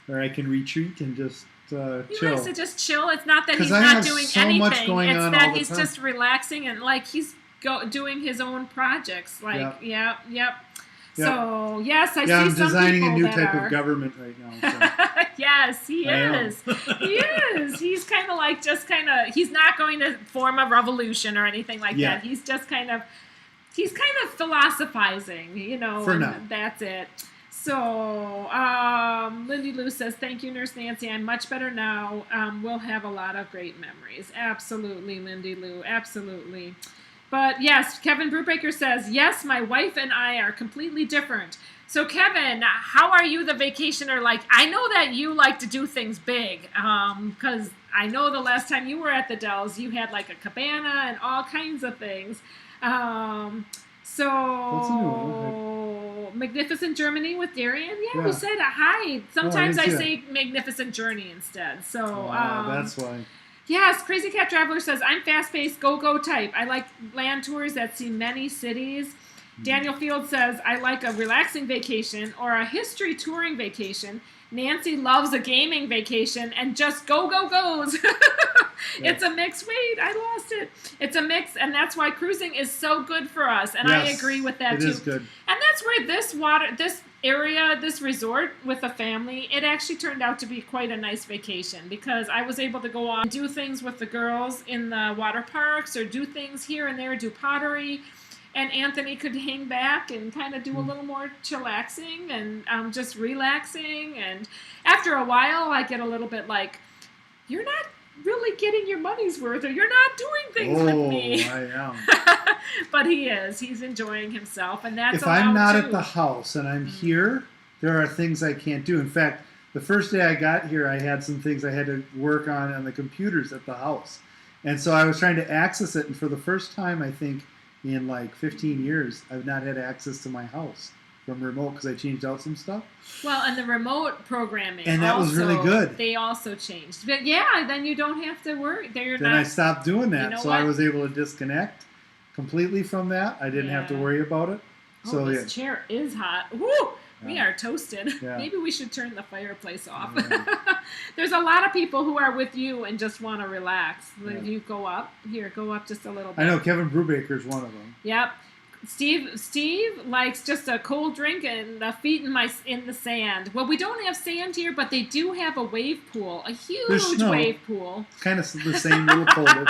where I can retreat and just He chill. likes to just chill. It's not that 'Cause he's I not have doing so anything. much going It's on that all the he's time. just relaxing and like he's doing his own projects. Like, yep. So yes, I see I'm some designing a people new that type are. of government right now. Yes, he I am. is. He is. He's kind of like he's not going to form a revolution or anything like Yeah. that. He's just kind of philosophizing, you know, For and now. that's it. So, Lindy Lou says, "Thank you, Nurse Nancy. I'm much better now. We'll have a lot of great memories." Absolutely, Lindy Lou. Absolutely. But yes, Kevin Brubaker says, "Yes, my wife and I are completely different." So, Kevin, how are you, the vacationer? Like, I know that you like to do things big, because I know the last time you were at the Dells, you had like a cabana and all kinds of things. What's the new one? Magnificent Germany with Darian. Yeah, we Yeah. said hi. Sometimes I didn't see say Magnificent Journey instead. So, That's why. yes, Crazy Cat Traveler says, I'm fast-paced, go-go type. I like land tours that see many cities. Daniel Field says, I like a relaxing vacation or a history touring vacation. Nancy loves a gaming vacation and just goes. It's a mix. Wait, I lost it. It's a mix, and that's why cruising is so good for us. And I Yes, agree with that it too. is good. And that's where this area, this resort with a family, it actually turned out to be quite a nice vacation because I was able to go on and do things with the girls in the water parks or do things here and there, do pottery. And Anthony could hang back and kind of do a little more chillaxing and just relaxing. And after a while, I get a little bit like, you're not really getting your money's worth, or you're not doing things with me. I am. But he is. He's enjoying himself, and that's If I'm allowed not too. at the house and I'm here, there are things I can't do. In fact, the first day I got here, I had some things I had to work on the computers at the house. And so I was trying to access it, and for the first time, I think, in like 15 years, I've not had access to my house from remote because I changed out some stuff. Well, and the remote programming, And that was really good. They also changed, but yeah, then you don't have to worry. Then I stopped doing that, You know so what? I was able to disconnect completely from that. I didn't have to Yeah. worry about it. Oh, So this chair is hot. Woo! We Yeah. are toasted. Yeah. Maybe we should turn the fireplace off. Yeah. There's a lot of people who are with you and just want to relax. Like Yeah. you go up just a little bit. I know Kevin Brubaker's one of them. Yep. Steve likes just a cold drink and feet in the sand. Well, we don't have sand here, but they do have a wave pool, a huge snow. wave pool. Kind of the same, little colder.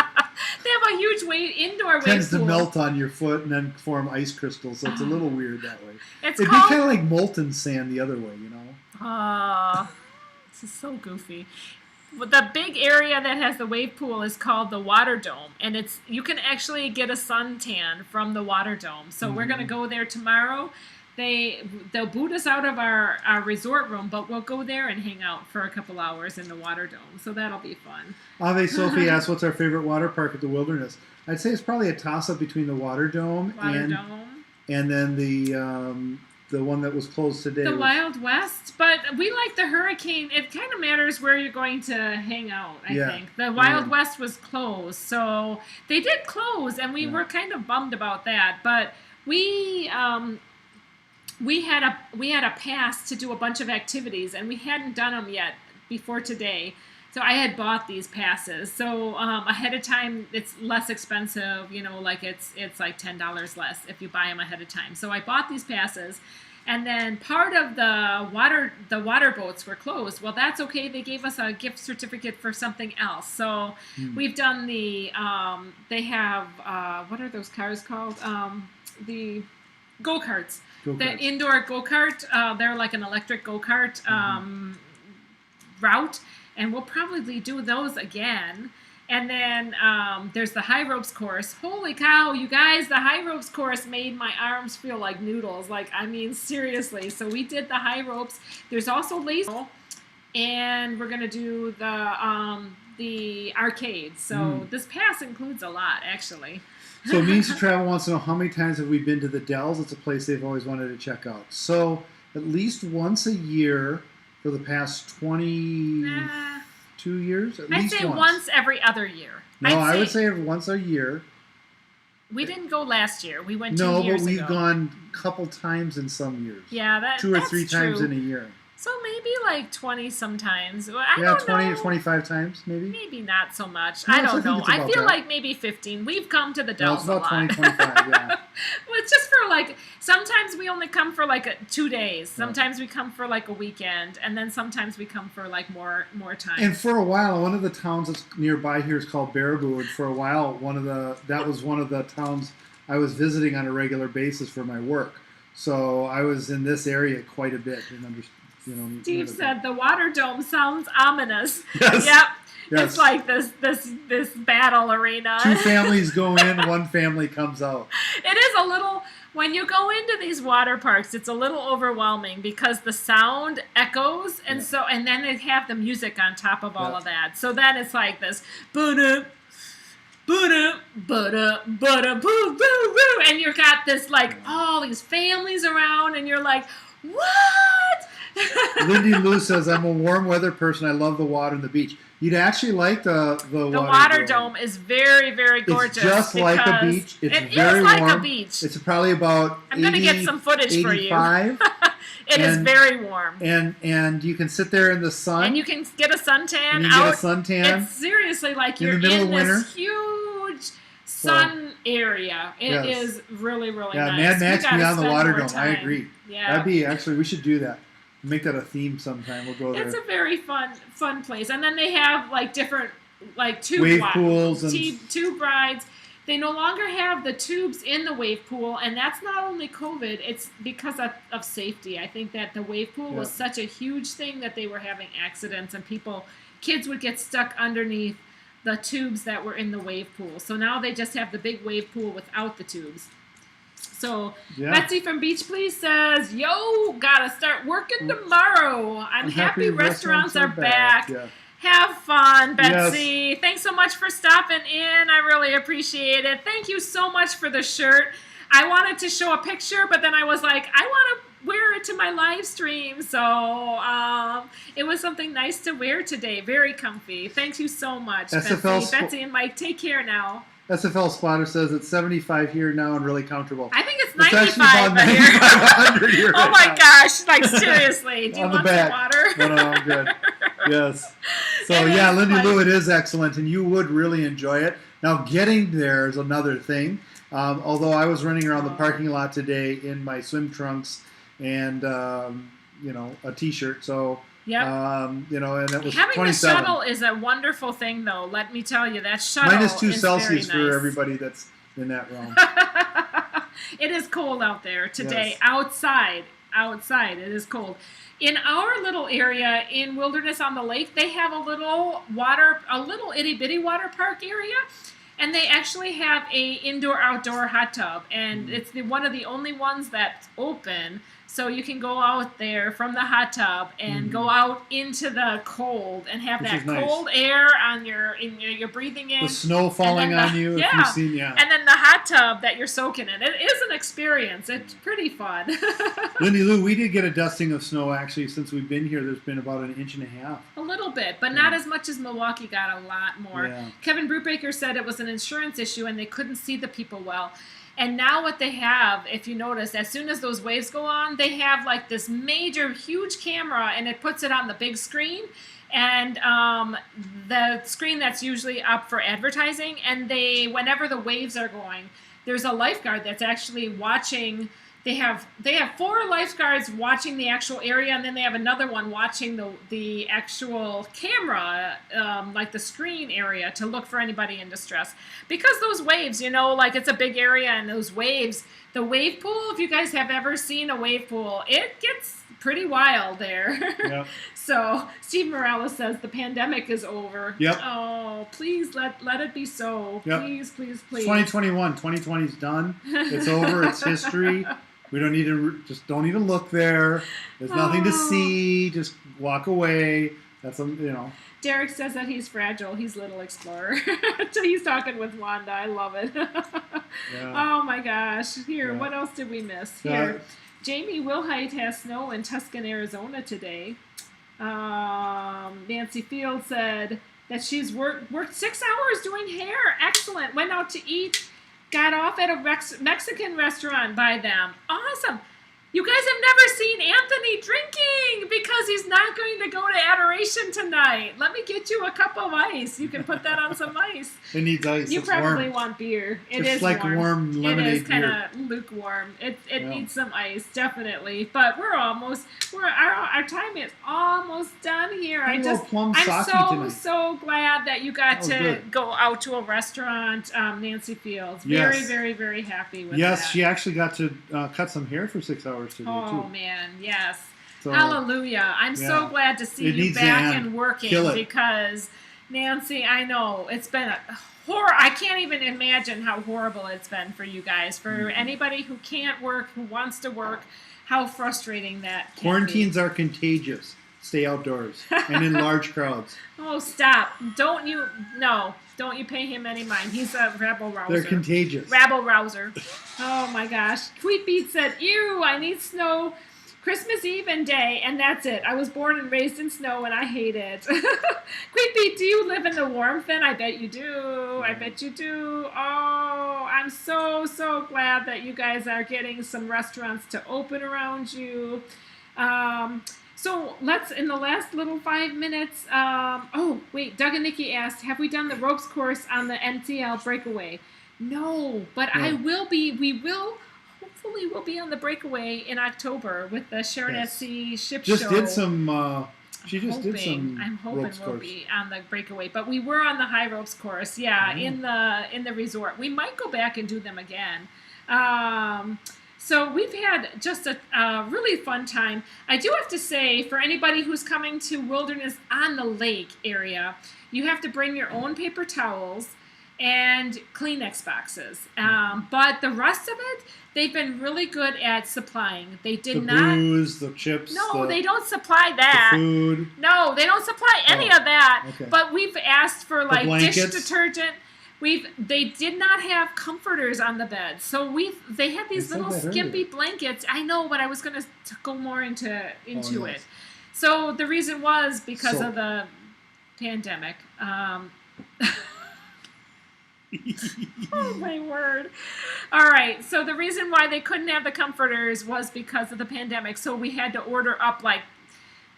They have a huge indoor wave Tends pool. to melt on your foot and then form ice crystals, so it's a little weird that way. It's It'd called. be kind of like molten sand the other way, you know? This is so goofy. But the big area that has the wave pool is called the Water Dome, and you can actually get a suntan from the Water Dome. So we're going to go there tomorrow. They'll boot us out of our resort room, but we'll go there and hang out for a couple hours in the Water Dome. So that'll be fun. Ave Sophie asked, what's our favorite water park at the Wilderness? I'd say it's probably a toss-up between the Water Dome and then the one that was closed today. The Wild West, but we like the Hurricane. It kind of matters where you're going to hang out, I think. The Wild West was closed, so they did close, and we were kind of bummed about that. But we had a pass to do a bunch of activities, and we hadn't done them yet before today. So I had bought these passes. So ahead of time, it's less expensive. You know, like it's like $10 less if you buy them ahead of time. So I bought these passes, And then part of the water boats were closed. Well, that's okay. They gave us a gift certificate for something else. So we've done the they have what are those cars called? The go-karts. The indoor go-kart. They're like an electric go-kart route, and we'll probably do those again. And then there's the high ropes course. Holy cow, you guys, the high ropes course made my arms feel like noodles. Like, I mean, seriously. So we did the high ropes. There's also laser, and we're going to do the arcade. So this pass includes a lot, actually. So Means to Travel wants to know, how many times have we been to the Dells? It's a place they've always wanted to check out. So at least once a year for the past 22 years? I'd say once every other year. No, I would say once a year. We didn't go last year. We went 2 years ago. No, but we've gone a couple times in some years. Yeah, that's 2 or 3 times in a year. So maybe like 20 sometimes. I don't 20 know. Or 25 times, maybe? Maybe not so much. No, I don't know. I feel that. like maybe 15. We've come to the Dells a lot. It's about 20, 25, yeah. Well, it's just for like, sometimes we only come for like 2 days. Sometimes we come for like a weekend. And then sometimes we come for like more time. And for a while, one of the towns that's nearby here is called Baraboo. And for a while, that was one of the towns I was visiting on a regular basis for my work. So I was in this area quite a bit. Steve said the water dome sounds ominous. Yes. Yep. Yes. It's like this battle arena. 2 families go in, 1 family comes out. It is a little, when you go into these water parks, it's a little overwhelming because the sound echoes, and and then they have the music on top of all of that. So then it's like this, boo-doo, boo-doo, boo-doo, boo-doo, boo, boo, boo, and you've got this like all these families around, and you're like, what? Lindy Lou says, I'm a warm weather person. I love the water and the beach. You'd actually like the water dome is very, very gorgeous. It's just like a beach. It's very like warm. A beach. It's probably about I'm going to get some footage 85. for you. It is very warm. And you can sit there in the sun. And you can get a suntan out. Get a suntan. It's seriously like you're in this huge sun area. It is really, really nice. Mad Max beyond the water dome. I agree. Yeah. That'd be, actually, we should do that. Make that a theme sometime. We'll go there. It's a very fun place. And then they have like different tube wave pools and tube rides. They no longer have the tubes in the wave pool, and that's not only COVID, it's because of safety. I think that the wave pool was such a huge thing that they were having accidents, and kids would get stuck underneath the tubes that were in the wave pool. So now they just have the big wave pool without the tubes. So Betsy from Beach Please says, yo, gotta start working tomorrow. I'm happy restaurants are back. Yeah. Have fun, Betsy. Yes. Thanks so much for stopping in. I really appreciate it. Thank you so much for the shirt. I wanted to show a picture, but then I was like, I want to wear it to my live stream. So it was something nice to wear today. Very comfy. Thank you so much, Betsy. Betsy and Mike, take care now. SFL Spotter says it's 75 here now and really comfortable. I think it's 95 here. here oh my gosh, like seriously. Do you want some water? No, I'm good. Yes. So Lindy Lou, it is excellent and you would really enjoy it. Now getting there is another thing. Although I was running around the parking lot today in my swim trunks and a t-shirt, so and it was having 27. the shuttle is a wonderful thing, though. Let me tell you, that shuttle -2 is Celsius very nice. for everybody that's in that realm. It is cold out there today. Yes. Outside, it is cold. In our little area in Wilderness on the Lake, they have a little itty bitty water park area. And they actually have a indoor-outdoor hot tub, and it's one of the only ones that's open. So you can go out there from the hot tub and go out into the cold and have that cold air on you're breathing in. The snow falling on you. Yeah. If you've seen, And then the hot tub that you're soaking in. It is an experience. It's pretty fun. Lindy Lou, we did get a dusting of snow actually since we've been here. There's been about 1.5 inches. A little bit, but not as much as Milwaukee got. A lot more. Yeah. Kevin Brubaker said it was an insurance issue and they couldn't see the people well. And now what they have, if you notice, as soon as those waves go on, they have like this major, huge camera, and it puts it on the big screen. And the screen that's usually up for advertising. And whenever the waves are going, there's a lifeguard that's actually watching they have 4 lifeguards watching the actual area, and then they have another one watching the actual camera, like the screen area, to look for anybody in distress. Because those waves, like it's a big area, and those waves, the wave pool, if you guys have ever seen a wave pool, it gets pretty wild there. Yep. So Steve Morales says the pandemic is over. Yep. Oh, please let it be so. Yep. Please, please, please. 2021. 2020's done. It's over. It's history. We don't need to, just don't even look there. There's nothing to see. Just walk away. That's, Derek says that he's fragile. He's Little Explorer. So he's talking with Wanda. I love it. Yeah. Oh my gosh. Here, Yeah. what else did we miss? Yeah. Here, Jamie Wilhite has snow in Tuscan, Arizona today. Nancy Field said that she's worked 6 hours doing hair. Excellent. Went out to eat. Got off at a Mexican restaurant by them. Awesome. You guys have never seen Anthony drinking because he's not going to go to Adoration tonight. Let me get you a cup of ice. You can put that on some ice. It needs ice. You It's probably warm. want beer. It Just is like warm lemonade It is kind beer. of lukewarm. It Yeah. needs some ice, definitely. But our time is almost done here. Had a little plum sake I'm tonight. so glad that you got That was to good. go out to a restaurant, Nancy Fields. Yes. Very, very, very happy with that. Yes, she actually got to cut some hair for 6 hours today, Oh too. man, yes. So, Hallelujah. I'm so yeah. glad to see It you needs to back end. and working Kill it. because Nancy, I know it's been a horror. I can't even imagine how horrible it's been for you guys. For Mm-hmm. anybody who can't work, who wants to work, how frustrating that can Quarantines be. are contagious. Stay outdoors and in large crowds. Oh, stop. Don't you pay him any mind. He's a rabble rouser. They're contagious. Rabble rouser. Oh my gosh. Tweet Beat said, ew, I need snow Christmas Eve and day, and that's it. I was born and raised in snow, and I hate it. Tweet Beat, do you live in the warmth then? I bet you do. I bet you do. Oh, I'm so, so glad that you guys are getting some restaurants to open around you. So let's, in the last little 5 minutes, oh, wait, Doug and Nikki asked, have we done the ropes course on the NCL breakaway? No, but I will be, hopefully we'll be on the breakaway in October with the Sharon at Sea ship Just show. did some, she just hoping, did some I'm hoping ropes we'll course. be on the breakaway, but we were on the high ropes course, in the resort. We might go back and do them again. So we've had just a really fun time. I do have to say, for anybody who's coming to Wilderness on the Lake area, you have to bring your own paper towels and Kleenex boxes. But the rest of it, they've been really good at supplying. They did The not. booze, the chips, No, the, they don't supply the that. food. No, they don't supply any of that. Okay. But we've asked for like dish blankets? detergent. They did not have comforters on the bed, so they had these I said little that skimpy earlier. blankets. I know, but I was going to go more into yes. it. So the reason was because So- of the pandemic. Oh my word. All right, so the reason why they couldn't have the comforters was because of the pandemic. So we had to order up like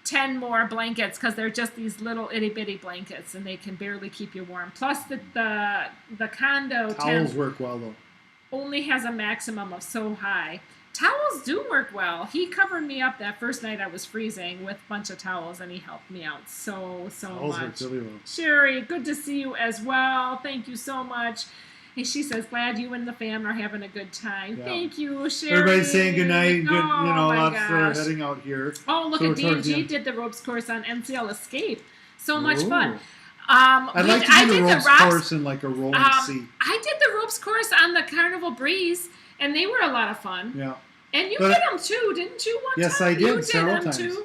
10 more blankets because they're just these little itty bitty blankets and they can barely keep you warm. Plus the condo Towels tent work well, though. only has a maximum of so high. Towels do work well. He covered me up that first night I was freezing with a bunch of towels, and he helped me out so Towels work much. really well. Sherry, good to see you as well. Thank you so much. And she says, glad you and the fam are having a good time. Yeah. Thank you, Sherry. Everybody's saying goodnight. Good, Oh, my lots are gosh. heading out here. Oh, look So at we're towards the D&G end. did the ropes course on NCL Escape. So much Ooh. fun. I'd like to I do the did ropes rocks- course in like a rolling sea. I did the ropes course on the Carnival Breeze, and they were a lot of fun. Yeah. And you But- did them too, didn't you? One Yes, time? I did, You did several them times. too.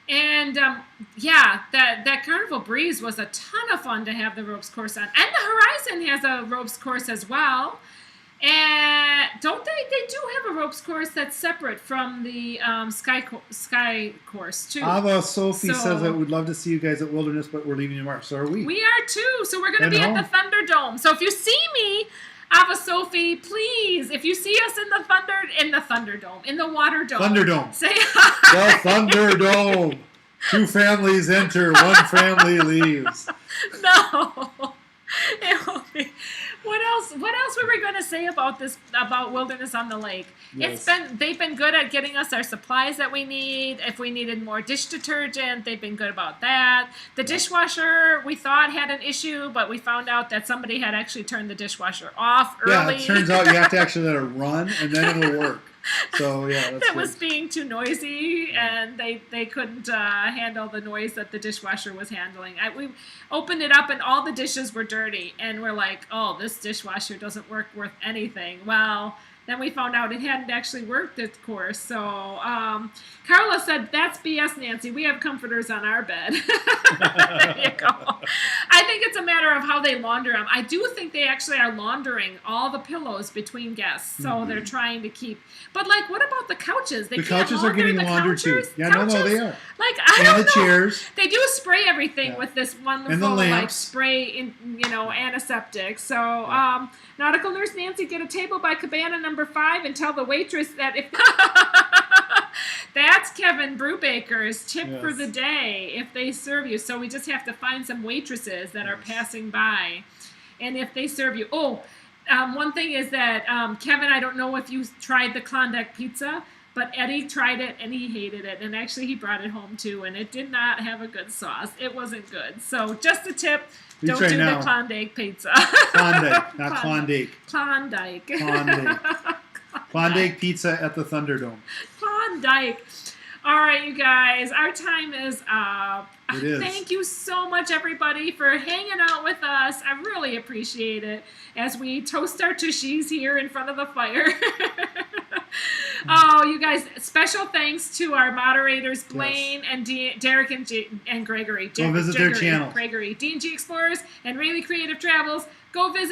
And that Carnival Breeze was a ton of fun to have the ropes course on, and the Horizon has a ropes course as well. And don't they? They do have a ropes course that's separate from the sky course too. Ava Sophie So- says, I would love to see you guys at Wilderness, but we're leaving tomorrow. So are we. We are too. So we're going to And be home. at the Thunderdome. So if you see me, Ava Sophie, please, if you see us in the Thunderdome, in the Water Dome, Thunderdome. say hi. The Thunderdome. 2 families enter, 1 family leaves. No. It will be. What else? What else were we going to say about this? About Wilderness on the Lake? Yes. They've been good at getting us our supplies that we need. If we needed more dish detergent, they've been good about that. The dishwasher we thought had an issue, but we found out that somebody had actually turned the dishwasher off Yeah, early. it turns out you have to actually let it run, and then it'll work. So yeah, that's that good. was being too noisy, and they couldn't handle the noise that the dishwasher was handling. We opened it up, and all the dishes were dirty, and we're like, oh, this dishwasher doesn't work worth anything. Well, then we found out it hadn't actually worked, of course. So Carla said, that's BS, Nancy. We have comforters on our bed. There you go. I think it's a matter of how they launder them. I do think they actually are laundering all the pillows between guests. So they're trying to keep. But, like, what about the couches? The couches are getting laundered too. Yeah, no, they are. Like, I And don't the know. chairs. They do spray everything with this wonderful, like, lamps. spray, antiseptic. So, Nautical Nurse Nancy, get a table by Cabana number 5 and tell the waitress that if... That's Kevin Brubaker's tip for the day, if they serve you. So we just have to find some waitresses that are passing by. And if they serve you... one thing is that, Kevin, I don't know if you tried the Klondike pizza, but Eddie tried it and he hated it. And actually he brought it home too, and it did not have a good sauce. It wasn't good. So just a tip, don't do the Klondike pizza. Klondike, not Klondike. Klondike. Klondike. Klondike pizza at the Thunderdome. Klondike. All right, you guys, our time is up. It is. Thank you so much, everybody, for hanging out with us. I really appreciate it as we toast our tushies here in front of the fire. Oh, you guys, special thanks to our moderators, Blaine and Derek and Gregory. Go visit their channel. Gregory, D&G Explorers and Rayleigh Creative Travels. Go visit